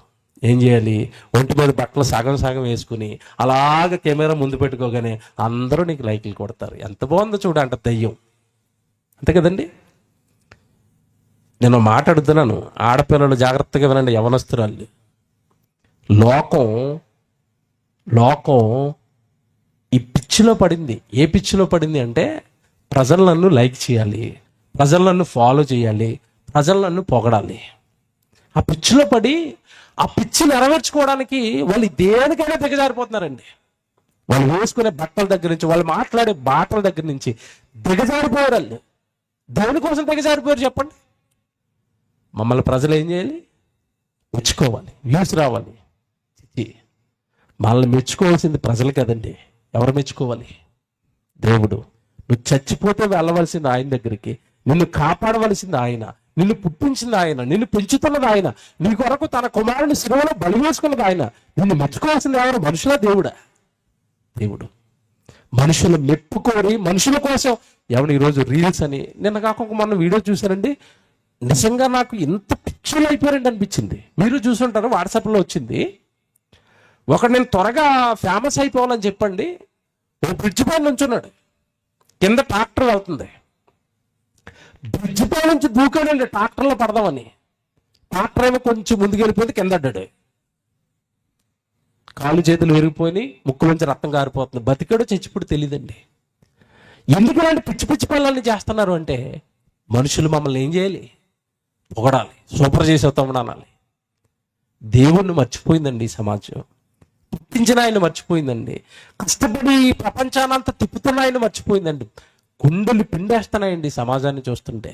Speaker 1: ఏం చేయాలి? ఒంటి మీద బట్టలు సగం సగం వేసుకుని అలాగ కెమెరా ముందు పెట్టుకోగానే అందరూ నీకు లైకులు కొడతారు. ఎంత బాగుందో చూడ అంట దయ్యం. అంతే కదండి. నేను మాట్లాడుతున్నాను, ఆడపిల్లలు జాగ్రత్తగా వినండి, యవనస్తురాళ్ళు. లోకం ఈ పిచ్చిలో పడింది. ఏ పిచ్చిలో పడింది అంటే, ప్రజలు నన్ను లైక్ చేయాలి, ప్రజలు నన్ను ఫాలో చేయాలి, ప్రజలు నన్ను పొగడాలి. ఆ పిచ్చిలో పడి ఆ పిచ్చి నెరవేర్చుకోవడానికి వాళ్ళు దేనికైనా దిగజారిపోతున్నారండి. వాళ్ళు వేసుకునే బట్టల దగ్గర నుంచి, వాళ్ళు మాట్లాడే మాటల దగ్గర నుంచి దిగజారిపోయారు. వాళ్ళు దేనికోసం దిగజారిపోయారు చెప్పండి? మమ్మల్ని ప్రజలు ఏం చేయాలి? మెచ్చుకోవాలి, వ్యూస్ రావాలి. మనల్ని మెచ్చుకోవాల్సింది ప్రజలు కదండి. ఎవరు మెచ్చుకోవాలి? దేవుడు. నువ్వు చచ్చిపోతే వెళ్ళవలసింది ఆయన దగ్గరికి, నిన్ను కాపాడవలసింది ఆయన, నిన్ను పుట్టించింది ఆయన, నిన్ను పెంచుతున్నది ఆయన, నీ కొరకు తన కుమారుని శిలువలో బలి వేసుకున్నది ఆయన. నిన్ను మెచ్చుకోవాల్సింది ఎవరు? మనుషుల? దేవుడా? దేవుడు. మనుషులు మెప్పుకోరి మనుషుల కోసం ఎవరు ఈరోజు రీల్స్ అని, నిన్న కాక మొన్న వీడియో చూశానండి. నిజంగా నాకు ఎంత పిక్చర్లు అయిపోయారండి అనిపించింది. మీరు చూసుంటారు, వాట్సాప్లో వచ్చింది. ఒకడు నేను త్వరగా ఫేమస్ అయిపోవాలని చెప్పండి, ఒక బ్రిడ్జ్ పైన నుంచున్నాడు, కింద ట్రాక్టర్ వెళ్తుంది, బ్రిడ్జ్ పై నుంచి దూకాడండి ట్రాక్టర్లో పడదామని. ట్రాక్టర్ ఏమో కొంచెం ముందుకు వెళ్ళిపోయింది, కింద అడ్డాడు. కాళ్ళు చేతులు విరిగిపోయి ముక్కు నుంచి రక్తం కారిపోతుంది. బతికాడో చచ్చిపోడు తెలియదండి. ఎందుకు ఇలాంటి పిచ్చి పిచ్చి పనులన్నీ చేస్తున్నారు అంటే, మనుషులు మమ్మల్ని ఏం చేయాలి? పొగడాలి, సూపర్ చేసేస్తామని అనాలి. దేవుణ్ణి మర్చిపోయిందండి ఈ సమాజం. పుట్టించిన ఆయన మర్చిపోయిందండి. కష్టపడి ప్రపంచానంతా తిప్పుతున్న ఆయన మర్చిపోయిందండి. గుండెలు పిండేస్తున్నాయండి సమాజాన్ని చూస్తుంటే.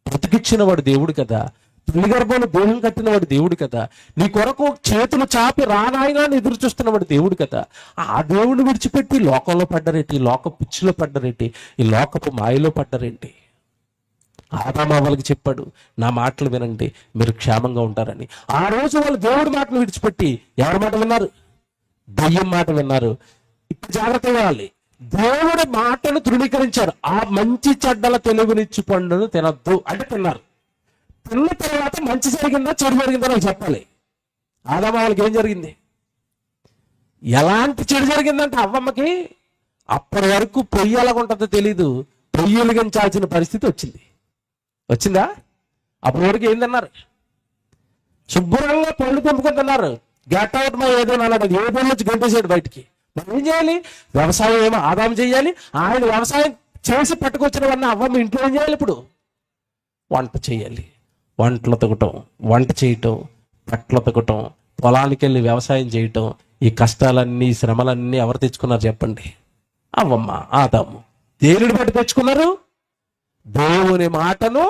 Speaker 1: బ్రతికిచ్చిన వాడు దేవుడు కదా, తల్లి గర్భంలో దేహం కట్టిన వాడు దేవుడు కదా, నీ కొరకు చేతులు చాపి రానాయనా ఎదురు చూస్తున్నవాడు దేవుడు కదా. ఆ దేవుడిని విడిచిపెట్టి లోకంలో పడ్డరేంటి, లోక పిచ్చిలో పడ్డరేంటి, ఈ లోకపు మాయలో పడ్డరేంటి? ఆదామవ్వలకి చెప్పాడు, నా మాటలు వినండి మీరు క్షేమంగా ఉంటారని. ఆ రోజు వాళ్ళు దేవుడి మాటలు విడిచిపెట్టి ఎవరి మాట విన్నారు? దయ్యం మాట విన్నారు. ఇప్పుడు జాగ్రత్తగా వినాలి. దేవుడి మాటను తృణీకరించారు. ఆ మంచి చెడ్డల తెలుగునిచ్చి పండును తినద్దు అంటే తిన్నారు. తిన్న తర్వాత మంచి జరిగిందా చెడు జరిగిందా నాకు చెప్పాలి. ఆదామవ్వలకి ఏం జరిగింది? ఎలాంటి చెడు జరిగిందంటే, అవ్వమ్మకి అప్పటి వరకు పొయ్యి ఎలాగుంటుందో తెలీదు, పొయ్యి వెలిగించాల్సిన పరిస్థితి వచ్చిందా? అప్పటి వరకు ఏందన్నారు? శుభ్రంగా పళ్ళు తెంపుకుంటున్నారు. గెట్ అవుట్ మై ఏదైనా అన్నాడు, ఏదో నుంచి గంటేసాడు బయటికి. మనం ఏం చేయాలి? వ్యవసాయం ఏమో ఆదాయం చేయాలి. ఆయన వ్యవసాయం చేసి పట్టుకొచ్చినవన్నీ అవ్వమ్మ ఇంట్లో ఏం చేయాలి? ఇప్పుడు వంట చేయాలి. వంటలు తగ్గటం, వంట చేయటం, బట్టలు తగ్గటం, పొలానికి వెళ్ళి వ్యవసాయం చేయటం, ఈ కష్టాలన్నీ శ్రమలన్నీ ఎవరు తెచ్చుకున్నారు చెప్పండి? అవ్వమ్మ, ఆదాము. దేనిని బట్టి తెచ్చుకున్నారు? దేవుని మాటను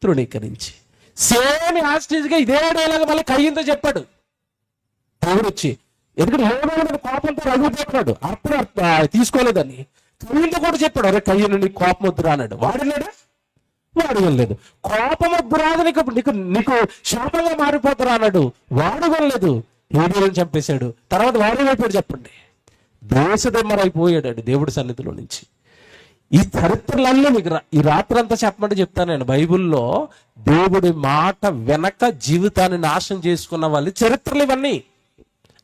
Speaker 1: తృణీకరించి. సేమ్ యాస్టీజ్గా ఇదే డైలాగ్ మళ్ళీ కయ్యంతో చెప్పాడు. దేవుడు వచ్చి, ఎందుకంటే ఏమైనా కోపంతో రగిలిపోతున్నాడు, అర్థం తీసుకోలేదని. కయ్యంతో కూడా చెప్పాడు, అరే కయ్యను నీ కోపం వద్దురా అన్నాడు. వాడలేడా? వాడు వెళ్ళలేదు. కోపం వద్దురాదు, నీకు నీకు నీకు శాపంగా మారిపోతురా అన్నాడు. వాడు వెళ్ళలేదు, హేబేలుని చంపేశాడు. తర్వాత వాడు అయిపోయాడు. చెప్పండి, దోషదమ్మరైపోయాడు దేవుడి సన్నిధిలో నుంచి. ఈ చరిత్రలన్నీ మీకు ఈ రాత్రి అంతా చెప్పమంటే చెప్తాను నేను. బైబిల్లో దేవుడి మాట వెనక జీవితాన్ని నాశనం చేసుకున్న వాళ్ళ చరిత్రలు ఇవన్నీ.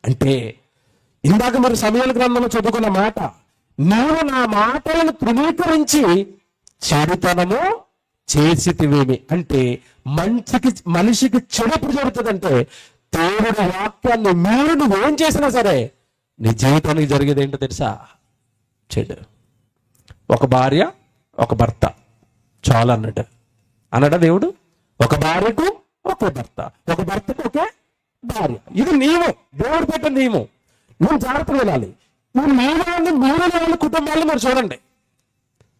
Speaker 1: అంటే ఇందాక మరి సమయాల గ్రంథంలో చదువుకున్న మాట, నీవు నా మాటలను తృణీకరించి చెడుతనము చేసితివేమి. అంటే మనిషికి చెడు జరుగుతుందంటే దేవుడి వాక్యాన్ని మీరు నువ్వేం చేసినా సరే నీ జీవితానికి జరిగేది ఏంటో తెలుసా? చెడు. ఒక భార్య ఒక భర్త చాలు అన్నాడా దేవుడు? ఒక భార్యకు ఒక భర్త, ఒక భర్తకు ఒకే భార్య. ఇది నియమం, దేవుడు పెట్టిన నియమం. నువ్వు జాగ్రత్తగా వెళ్ళాలి. నువ్వు మీరు వాళ్ళ కుటుంబాలను మీరు చూడండి,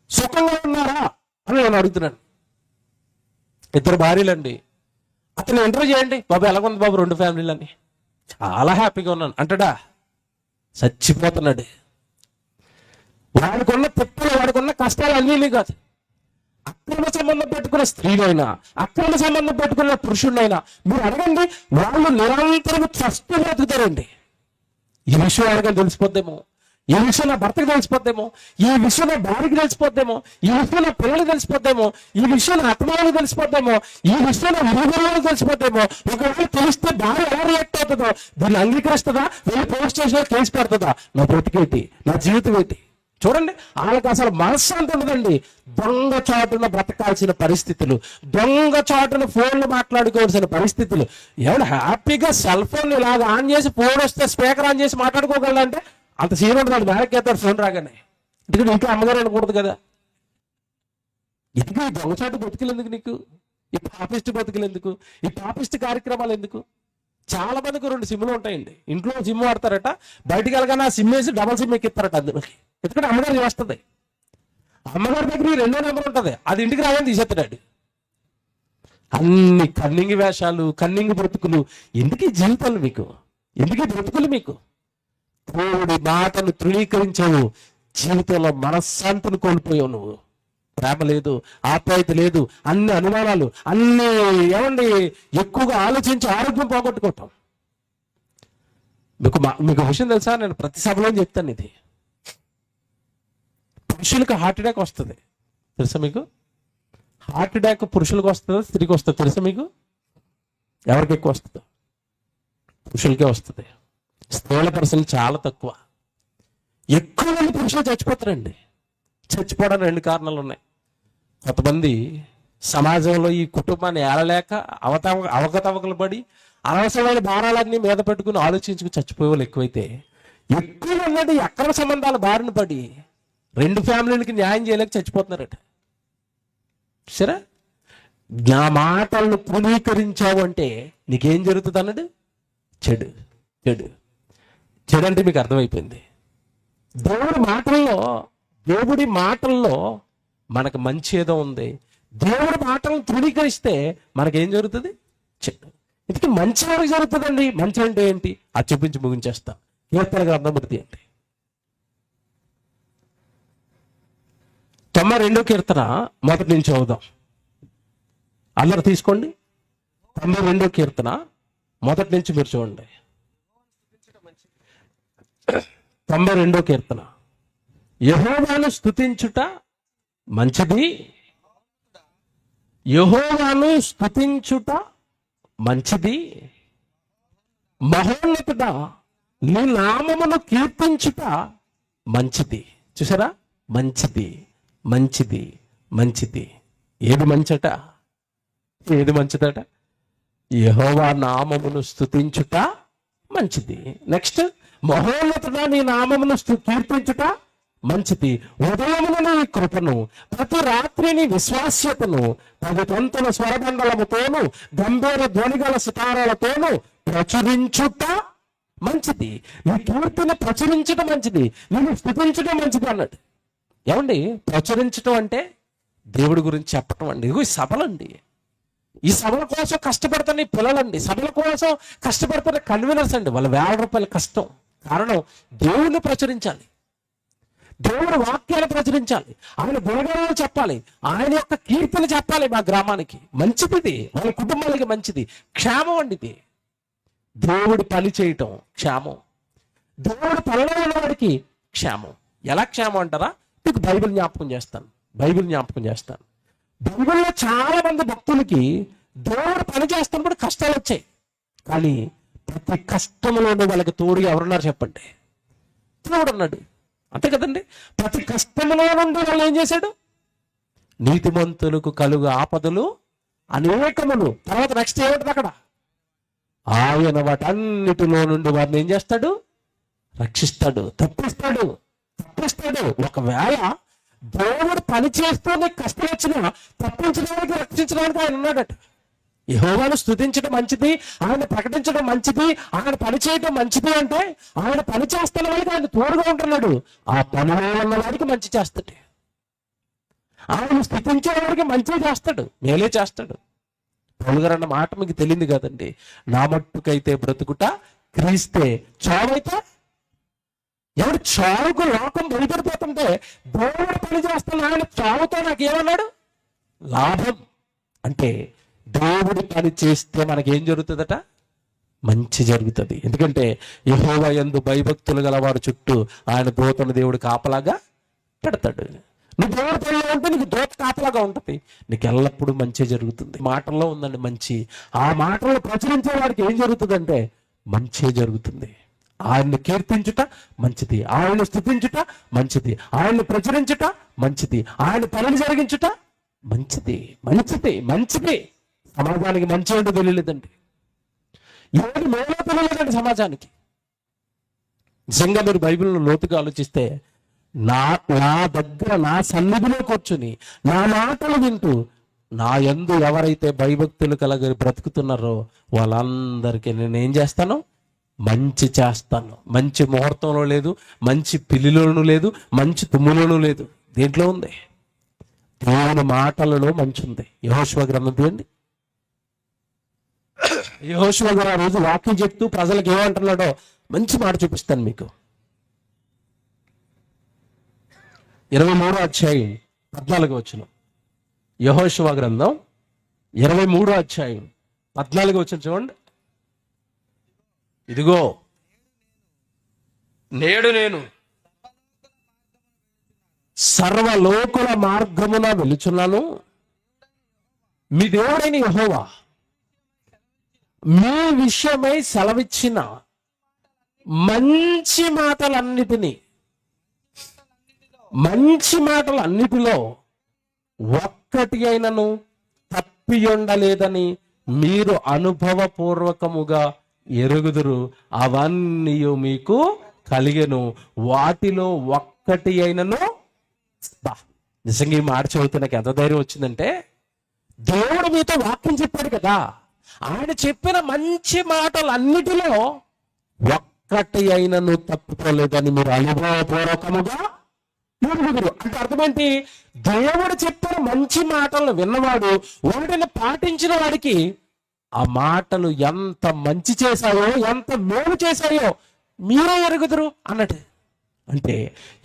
Speaker 1: సుఖంగా ఉన్నారా అని నేను అడుగుతున్నాను. ఇద్దరు భార్యలండి, అతను ఇంటర్వ్యూ చేయండి, బాబు ఎలాగుంది బాబు 2 ఫ్యామిలీలని. చాలా హ్యాపీగా ఉన్నాను అంటాడా? చచ్చిపోతున్నాడు. వాడికున్న తిప్పలు, వాడికున్న కష్టాలు అన్నీ కాదు. అక్రమ సంబంధం పెట్టుకున్న స్త్రీనైనా, అక్రమ సంబంధం పెట్టుకున్న పురుషుడినైనా మీరు అడగండి, వాళ్ళు నిరంతరం ట్రస్ట్ బతుకుతారండి. ఈ విషయం అడగని తెలిసిపోద్దేమో, ఈ విషయం నా భర్తకు తెలిసిపోద్దేమో, ఈ విషయం నా భార్యకి తెలిసిపోద్దేమో, ఈ విషయం నా పిల్లలకు తెలిసిపోద్దేమో, ఈ విషయం నా అత్తమాలకు తెలిసిపోద్దేమో, ఈ విషయం నా విరుగులకు తెలిసిపోద్దేమో. ఒకవేళ తెలిస్తే భార్య ఎలా రియాక్ట్ అవుతుందో, దీన్ని అంగీకరిస్తుందా, వెళ్ళి పోలీస్ స్టేషన్లో కేసు పెడుతుందా? నా బ్రతికేటి, నా జీవితం ఏంటి? చూడండి, వాళ్ళకి అసలు మనశ్శాంతి ఉండదండి. దొంగ చాటున బ్రతకాల్సిన పరిస్థితులు, దొంగ చాటున ఫోన్లు మాట్లాడుకోవాల్సిన పరిస్థితులు. ఏమన్నా హ్యాపీగా సెల్ ఫోన్ ఇలాగ ఆన్ చేసి ఫోన్ వస్తే స్పీకర్ ఆన్ చేసి మాట్లాడుకోగలంటే అంత సీన్ ఉంటుంది. బ్యాక్ ఎత్తారు ఫోన్ రాగానే. ఎందుకంటే ఇంకా అమ్మగారు అనకూడదు కదా. ఎందుకు ఈ దొంగచాటు బతుకులు ఎందుకు నీకు? ఈ పాపిస్ట్ బతుకులు ఎందుకు? ఈ పాపిస్ట్ కార్యక్రమాలు ఎందుకు? చాలా మందికి 2 సిమ్లు ఉంటాయండి. ఇంట్లో సిమ్ వాడతారట, బయటికి వెళ్ళగానే ఆ సిమ్ వేసి డబల్ సిమ్ ఎక్కిస్తారట అందులోకి. ఎందుకంటే అమ్మగారు చేస్తుంది. అమ్మగారి దగ్గర 2వ నెంబర్ ఉంటుంది, అది ఇంటికి రాగానే తీసేస్తాడు. అన్ని కన్నింగ్ వేషాలు, కన్నింగ్ బ్రతుకులు. ఎందుకు ఈ జీవితాలు మీకు? ఎందుకు ఈ బ్రతుకులు మీకు? దేవుడి మాటను తృణీకరించావు, జీవితంలో మనశ్శాంతిని కోల్పోయావు. నువ్వు ప్రేమ లేదు, ఆప్యాయత లేదు, అన్ని అనుమానాలు, అన్ని ఏమండి ఎక్కువగా ఆలోచించి ఆరోగ్యం పోగొట్టుకోవటం. మీకు విషయం తెలుసా? నేను ప్రతి సభలో చెప్తాను ఇది. పురుషులకు హార్ట్ అటాక్ వస్తుంది తెలుసా మీకు? హార్ట్ అటాక్ పురుషులకు వస్తుందా స్త్రీకి వస్తుంది తెలుసా మీకు? ఎవరికి ఎక్కువ వస్తుందో? పురుషులకే వస్తుంది. స్త్రీల పర్సెంట్ చాలా తక్కువ. ఎక్కువ మంది పురుషులు చచ్చిపోతారండి. చచ్చిపోవడానికి 2 కారణాలు ఉన్నాయి. కొంతమంది సమాజంలో ఈ కుటుంబాన్ని ఏలలేక అవకతవకలు పడి అనవసరమైన భారాలన్నీ మీద పెట్టుకుని ఆలోచించుకు చచ్చిపోయే వాళ్ళు ఎక్కువైతే, ఎక్కువ మంది అక్రమ సంబంధాల బారిన పడి 2 ఫ్యామిలీలకి న్యాయం చేయలేక చచ్చిపోతున్నారట. సరే, నా మాటలను పునీకరించావు అంటే నీకేం జరుగుతుంది అన్నాడు? చెడు. చెడు చెడు అంటే మీకు అర్థమైపోయింది. దేవుడి మాటల్లో మనకు మంచి ఏదో ఉంది. దేవుడి మాటలను తృణీకరిస్తే మనకేం జరుగుతుంది? చెడు. ఇందుకే మంచి వరకు జరుగుతుందండి. మంచి అంటే ఏంటి? అది చూపించి ముగించేస్తా. కీర్తన గ్రంథం 1 అంటే 92వ కీర్తన 1 నుంచి చదువుదాం. అందరు తీసుకోండి. 92వ కీర్తన 1 నుంచి మీరు చూడండి. 92వ కీర్తన. యెహోవాను స్తుతించుట మంచిది, యెహోవాను స్తుతించుట మంచిది, మహోన్నతుడా నీ నామమును కీర్తించుట మంచిది. చూసారా? మంచిది, మంచిది, మంచిది. ఏది మంచట? ఏది మంచిదట? యెహోవా నామమును స్తుతించుట మంచిది. నెక్స్ట్, మహోన్నతుడా నీ నామమును కీర్తించుట మంచిది. ఉదయమున నీ కృపను, ప్రతి రాత్రి నీ విశ్వాస్యతను, 10 తంతుల స్వరబండలముతోను గంభీర ధ్వనిగల సితారాలతోను ప్రచురించుట మంచిది. నీ కీర్తన ప్రచురించడం మంచిది, నేను స్తుతించడం మంచిది అన్నాడు. ఏమండి ప్రచురించడం అంటే? దేవుడి గురించి చెప్పటం అండి. ఇదిగో ఈ సభలండి, ఈ సభల కోసం కష్టపడుతున్న పిల్లలండి, సభల కోసం కష్టపడుతున్న కన్వీనర్స్ అండి. వాళ్ళ ₹1,000 కష్టం, కారణం దేవుణ్ణి ప్రచురించాలి, దేవుడి వాక్యాలు ప్రచురించాలి, ఆయన గుణగానాలు చెప్పాలి, ఆయన యొక్క కీర్తన చెప్పాలి. మా గ్రామానికి మంచిది, వాళ్ళ కుటుంబాలకి మంచిది, క్షేమం అండి ఇది. దేవుడి పని చేయటం క్షేమం, దేవుడి పనిలో ఉన్నవాడికి క్షేమం. ఎలా క్షేమం అంటారా? మీకు బైబిల్ జ్ఞాపకం చేస్తాను. బైబిల్లో చాలా మంది భక్తులకి దేవుడు పని చేస్తున్నప్పుడు కష్టాలు వచ్చాయి, కానీ ప్రతి కష్టంలోనూ వాళ్ళకి తోడుగా ఎవరున్నారు చెప్పండి? దేవుడు అన్నాడు, అంతే కదండి. ప్రతి కష్టంలో నుండి వాళ్ళు ఏం చేశాడు? నీతిమంతులకు కలుగు ఆపదలు అనేకములు. తర్వాత నెక్స్ట్ ఏమిటి అక్కడ? ఆయన వాటన్నిటిలో నుండి వారిని ఏం చేస్తాడు? రక్షిస్తాడు, తప్పిస్తాడు. ఒకవేళ దేవుడు పని చేస్తూ నీకు కష్టం వచ్చినా తప్పించడానికి, రక్షించడానికి ఆయన ఉన్నాడట. యెహోవాను స్తుతించడం మంచిది, ఆయన ప్రకటించడం మంచిది, ఆయన పని చేయడం మంచిది. అంటే ఆయన పని చేస్తున్న వాళ్ళకి ఆయన తోడుగా ఉంటున్నాడు. ఆ పనిలో ఉన్న వాడికి మంచి చేస్తాడు, ఆయన స్తుతించే వాడికి మంచి చేస్తాడు, మేలే చేస్తాడు. పౌలు గారు అన్న మాట మీకు తెలియదు కదండి. నా మట్టుకైతే బ్రతుకుట క్రీస్తే, చావైతే. ఎవడు చావుకు లోకం భయపడిపోతుంటే దేవుడు పని చేస్తున్న ఆయన చావుతో నాకేమన్నాడు? లాభం. అంటే దేవుడి పని చేస్తే మనకేం జరుగుతుందట? మంచి జరుగుతుంది. ఎందుకంటే యెహోవా యందు భయభక్తులు గల వారి చుట్టూ ఆయన దూతను దేవుడు కాపలాగా పెడతాడు. నువ్వు దేవుడి పనిలో ఉంటే నీకు దూత కాపలాగా ఉంటుంది, నీకు ఎల్లప్పుడూ మంచి జరుగుతుంది. మాటల్లో ఉందండి మంచి. ఆ మాటలను ప్రచురించే వాడికి ఏం జరుగుతుందంటే మంచి జరుగుతుంది. ఆయన్ని కీర్తించుట మంచిది, ఆయన్ని స్తుతించుట మంచిది, ఆయన్ని ప్రచురించుట మంచిది, ఆయన పనులు జరిగించుట మంచిది. సమాజానికి మంచి అంటే తెలియలేదండి, ఏది మేలో తెలియలేదండి సమాజానికి. నిజంగా మీరు బైబిల్ను లోతుగా ఆలోచిస్తే, నా దగ్గర నా సన్నిధిలో కూర్చుని నా మాటలు వింటూ నా యందు ఎవరైతే భయభక్తులు కలగ బ్రతుకుతున్నారో వాళ్ళందరికీ నేను ఏం చేస్తాను? మంచి చేస్తాను. మంచి ముహూర్తంలో లేదు, మంచి పిల్లిలోనూ లేదు, మంచి తుమ్ములోనూ లేదు. దేంట్లో ఉంది? దేవుని మాటలలో మంచి ఉంది. యెహోషువ గ్రంథం తీయండి. యెహోషువ గారు ఆ రోజు వాక్యం చెప్తూ ప్రజలకు ఏమంటున్నాడో మంచి మాట చూపిస్తాను మీకు. 23వ అధ్యాయం 14వ వచనం. యెహోషువ గ్రంథం 23వ అధ్యాయం 14వ వచనం చూడండి. ఇదిగో నేడు నేను సర్వలోకుల మార్గమున వెలుచున్నాను, మీ దేవుడైన యెహోవా మీ విషయమై సెలవిచ్చిన మంచి మాటలన్నిటిలో ఒక్కటి అయినను తప్పి ఉండలేదని మీరు అనుభవపూర్వకముగా ఎరుగుదురు. అవన్నీ మీకు కలిగెను, వాటిలో ఒక్కటి అయినను. నిజంగా ఈ మాట చదివితే నాకు ఎంత ధైర్యం వచ్చిందంటే, దేవుడు మీతో వాక్యం చెప్పాడు కదా, ఆయన చెప్పిన మంచి మాటలన్నిటిలో ఒక్కటి అయినను తప్పుకోలేదని మీరు అనుభవపూర్వకముగా ఎరుగుదురు. అంటే అర్థమేంటి? దేవుడు చెప్పిన మంచి మాటలను విన్నవాడు వాటిని పాటించిన వాడికి ఆ మాటలు ఎంత మంచి చేశాయో, ఎంత మేలు చేశాయో మీరే ఎరుగుదురు అన్నట్టు. అంటే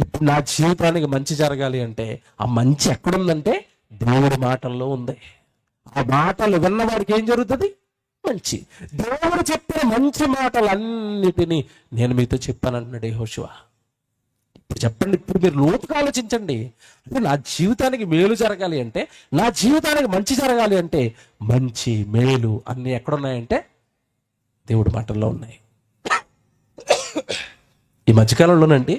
Speaker 1: ఇప్పుడు నా జీవితానికి మంచి జరగాలి అంటే ఆ మంచి ఎక్కడుందంటే దేవుడి మాటల్లో ఉంది. ఆ మాటలు విన్నవాడికి ఏం జరుగుతుంది? మంచి. దేవుడు చెప్పిన మంచి మాటలన్నిటినీ నేను మీతో చెప్పానంటున్నాడు యెహోషువ. ఇప్పుడు చెప్పండి, ఇప్పుడు మీరు లోతుగా ఆలోచించండి. అంటే నా జీవితానికి మేలు జరగాలి అంటే, నా జీవితానికి మంచి జరగాలి అంటే మంచి మేలు అన్నీ ఎక్కడున్నాయంటే దేవుడి మాటల్లో ఉన్నాయి. ఈ మధ్యకాలంలోనండి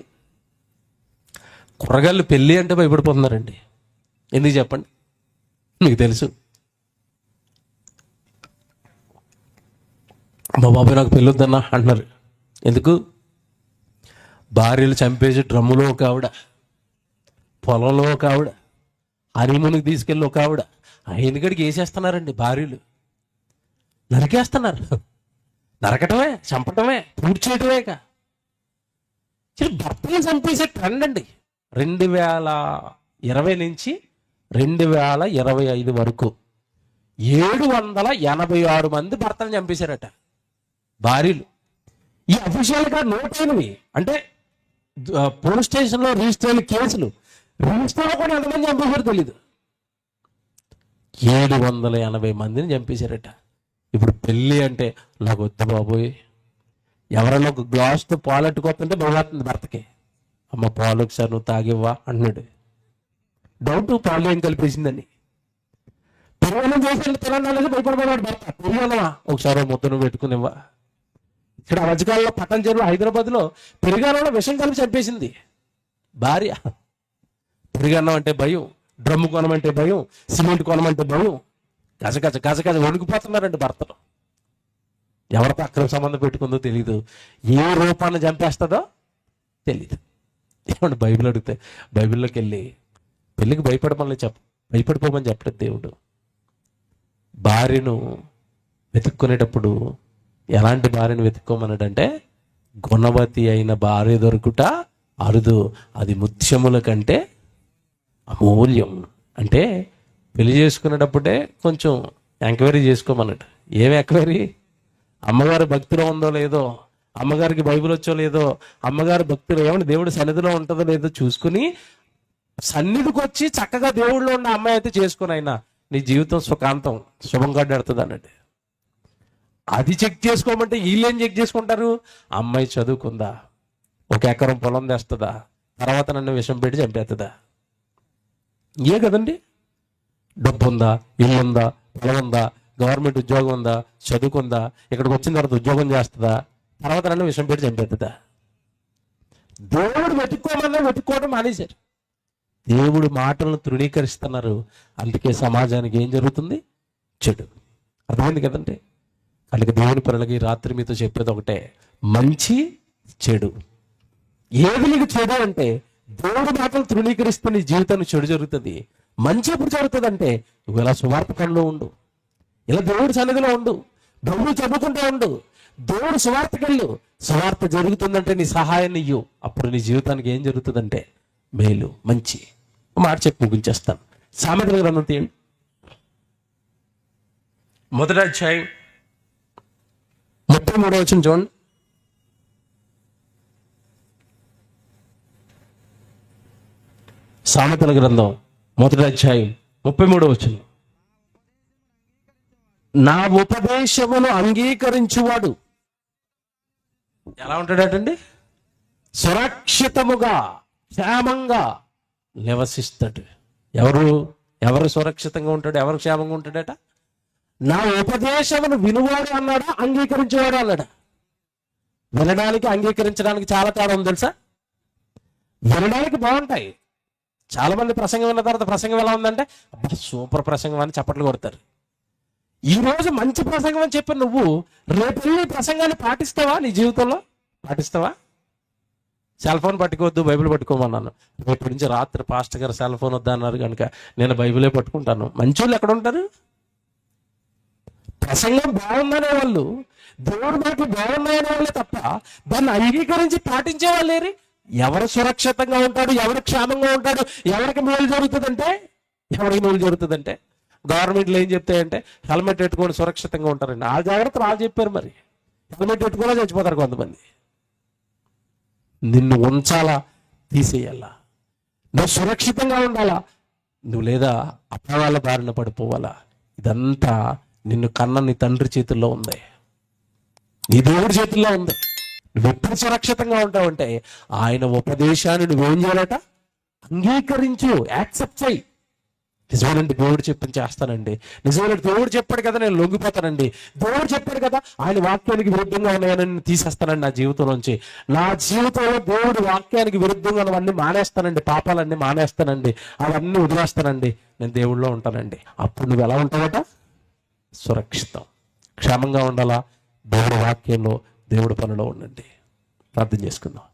Speaker 1: కూరగాయలు పెళ్ళి అంటే భయపడిపోతున్నారండి. ఎందుకు చెప్పండి? మీకు తెలుసు, మా బాబాయ్ నాకు పెళ్ళి వద్దన్నా అంటున్నారు. ఎందుకు? భార్యలు చంపేసి డ్రమ్ములో ఒక ఆవిడ, పొలంలో ఒక ఆవిడ, హనీమూన్కి తీసుకెళ్ళి ఒక ఆవిడ, ఎందుకడికి వేసేస్తున్నారండి. భార్యలు నరికేస్తున్నారు. నరకటమే, చంపటమే, పూర్తి చేయటమేక భర్తలు చంపేసే ట్రెండ్ అండి. 2020 నుంచి 2025 వరకు 786 మంది భర్తలు చంపేశారట భార్యలు. ఈ అఫీషియల్గా నోట్ అయినవి అంటే పోలీస్ స్టేషన్లో రిజిస్టర్ అయిన కేసులు, రిజిస్టర్లో కూడా ఎంతమంది చంపేశారో తెలీదు. 780 మందిని చంపేశారట. ఇప్పుడు పెళ్ళి అంటే నాకు వద్దు బాబోయ్, ఎవరైనా ఒక గ్లాస్తో పాలు అట్టుకోతుంటే భయపడుతుంది భర్తకి. అమ్మ పాలు ఒకసారి నువ్వు తాగివ్వా అంటున్నాడు. డౌట్ పాలు ఏం కలిపేసిందని. పెరుగన్నం చేసి తినడానికి భయపడబోయాడు భర్త. పెరుగన్నమా ఒకసారి ముద్దను పెట్టుకునివ్వా. ఇక్కడ మధ్యకాలంలో పట్టణంచెరువు హైదరాబాద్లో పెరుగన్నంలో విషం కలిపి చంపేసింది భార్య. పెరుగన్నం అంటే భయం, డ్రమ్ము కొనమంటే భయం, సిమెంట్ కొనమంటే భయం. గజ వణికిపోతున్నారండి భర్తలు. ఎవరితో అక్రమ సంబంధం పెట్టుకుందో తెలీదు, ఏ రూపాన్ని చంపేస్తుందో తెలీదు. ఏమంటే బైబిల్ అడిగితే బైబిల్లోకి వెళ్ళి పెళ్ళికి భయపడిపోమని చెప్పలేదు దేవుడు. భార్యను వెతుక్కునేటప్పుడు ఎలాంటి భార్యను వెతుక్కోమన్నాడంటే, గుణవతి అయిన భార్య దొరుకుట అరుదు, అది ముత్యముల కంటే అమూల్యం. అంటే పెళ్లి చేసుకునేటప్పుడే కొంచెం ఎంక్వైరీ చేసుకోమన్నట్టు. ఏమి ఎంక్వైరీ? అమ్మగారి భక్తిలో ఉందో లేదో, అమ్మగారికి బైబిల్ వచ్చో లేదో, అమ్మగారి భక్తిలో ఏమంటే దేవుడి సన్నిధిలో ఉంటుందో లేదో చూసుకుని సన్నిధికి వచ్చి చక్కగా దేవుడిలో ఉన్న అమ్మాయి అయితే చేసుకుని అయినా నీ జీవితం సుఖాంతం శుభంగా నడుతుంది అన్నట్టు. అది చెక్ చేసుకోమంటే వీళ్ళేం చెక్ చేసుకుంటారు? అమ్మాయి చదువుకుందా, 1 ఎకరం పొలం తెస్తుందా, తర్వాత నన్ను విషం పెట్టి చంపేస్తుందా? ఏ కదండి. డబ్బు ఉందా, ఇల్లు ఉందా, పొలం ఉందా, గవర్నమెంట్ ఉద్యోగం ఉందా, చదువుకుందా, ఇక్కడికి వచ్చిన తర్వాత ఉద్యోగం చేస్తుందా, తర్వాత నన్ను విషం పెట్టి చంపేస్తుందా? దేవుడు వెతుక్కోవడం మానేశారు. దేవుడు మాటలను తృణీకరిస్తున్నారు. అందుకే సమాజానికి ఏం జరుగుతుంది? చెడు. అర్థమైంది కదండి. అందుకే దేవుని పనులకి రాత్రి మీతో చెప్పేది ఒకటే, మంచి చెడు. ఏది నీకు చెడు అంటే దేవుడి మాటలు తృణీకరిస్తే నీ జీవితానికి చెడు జరుగుతుంది. మంచి ఎప్పుడు జరుగుతుంది అంటే నువ్వు ఇలా సువార్త పనిలో ఉండు, ఇలా దేవుడి సన్నిధిలో ఉండు, బైబిల్ చదువుకుంటూ ఉండు, దేవుడు సువార్తకెళ్ళు. సువార్త జరుగుతుందంటే నీ సహాయాన్ని ఇయ్యు. అప్పుడు నీ జీవితానికి ఏం జరుగుతుందంటే మేలు, మంచి. మాట చెప్పి ముగించేస్తాను. సామెతల గ్రంథం తీయండి, 1వ అధ్యాయం 33వ వచనం చూడండి. సామెతల గ్రంథం 1వ అధ్యాయం 33వ వచనం. నా ఉపదేశమును అంగీకరించువాడు ఎలా ఉంటాడటండి? సురక్షితముగా, క్షేమంగా నివసిస్తాడు. ఎవరు సురక్షితంగా ఉంటాడు, ఎవరు క్షేమంగా ఉంటాడట? నా ఉపదేశమును వినువాడు అన్నాడా, అంగీకరించేవాడు అన్నాడా? వినడానికి అంగీకరించడానికి చాలా తేడా ఉంది తెలుసా. వినడానికి బాగుంటాయి. చాలా మంది ప్రసంగం విన్న తర్వాత ప్రసంగం ఎలా ఉందంటే అబ్బా సూపర్ ప్రసంగం అని చప్పట్లు కొడతారు. ఈ రోజు మంచి ప్రసంగం అని చెప్పి నువ్వు రేపు ఈ ప్రసంగాన్ని పాటిస్తావా? నీ జీవితంలో పాటిస్తావా? సెల్ ఫోన్ పట్టుకోవద్దు, బైబిల్ పట్టుకోమన్నాను. రేపు నుంచి రాత్రి పాస్టర్ గారు సెల్ ఫోన్ వద్దా అన్నారు కనుక నేను బైబిలే పట్టుకుంటాను. మంచి వాళ్ళు ఎక్కడ ఉంటారు? ప్రసంగం బాగుందనే వాళ్ళు, దేవుడి మాటలు బాగున్నాయనే వాళ్ళే తప్ప దాన్ని అంగీకరించి పాటించే వాళ్ళేరి. ఎవరు సురక్షితంగా ఉంటాడు, ఎవరు క్షేమంగా ఉంటాడు, ఎవరికి మేలు జరుగుతుందంటే గవర్నమెంట్లు ఏం చెప్తాయంటే హెల్మెట్ పెట్టుకొని సురక్షితంగా ఉంటారండి. ఆ జాగ్రత్తలు వాళ్ళు చెప్పారు. మరి హెల్మెట్ పెట్టుకోలే చచ్చిపోతారు కొంతమంది. నిన్ను ఉంచాలా, తీసేయాలా? నువ్వు సురక్షితంగా ఉండాలా, నువ్వు లేదా అపవాళ్ళ బారిన పడిపోవాలా? ఇదంతా నిన్ను కన్న నీ తండ్రి చేతుల్లో ఉంది, నీ దేవుడి చేతుల్లో ఉంది. నువ్వు ఎప్పుడు సురక్షితంగా ఉంటావంటే ఆయన ఉపదేశాన్ని నువ్వేం చేయాలట? అంగీకరించు, యాక్సెప్ట్ చేయి. నిజమేనండి, దేవుడు చెప్పింది చేస్తానండి. నిజమేనండి, దేవుడు చెప్పాడు కదా నేను లొంగిపోతానండి. దేవుడు చెప్పాడు కదా ఆయన వాక్యానికి విరుద్ధంగా ఉన్నాయని నేను తీసేస్తానండి నా జీవితం నుంచి. నా జీవితంలో దేవుడు వాక్యానికి విరుద్ధంగా ఉన్నవన్నీ మానేస్తానండి, పాపాలన్నీ మానేస్తానండి, అవన్నీ వదిలేస్తానండి, నేను దేవుడిలో ఉంటానండి. అప్పుడు నువ్వు ఎలా ఉంటావట? సురక్షితం, క్షేమంగా ఉండాలా? దేవుడి వాక్యంలో, దేవుడి పనిలో ఉండండి. ప్రార్థన చేసుకుందాం.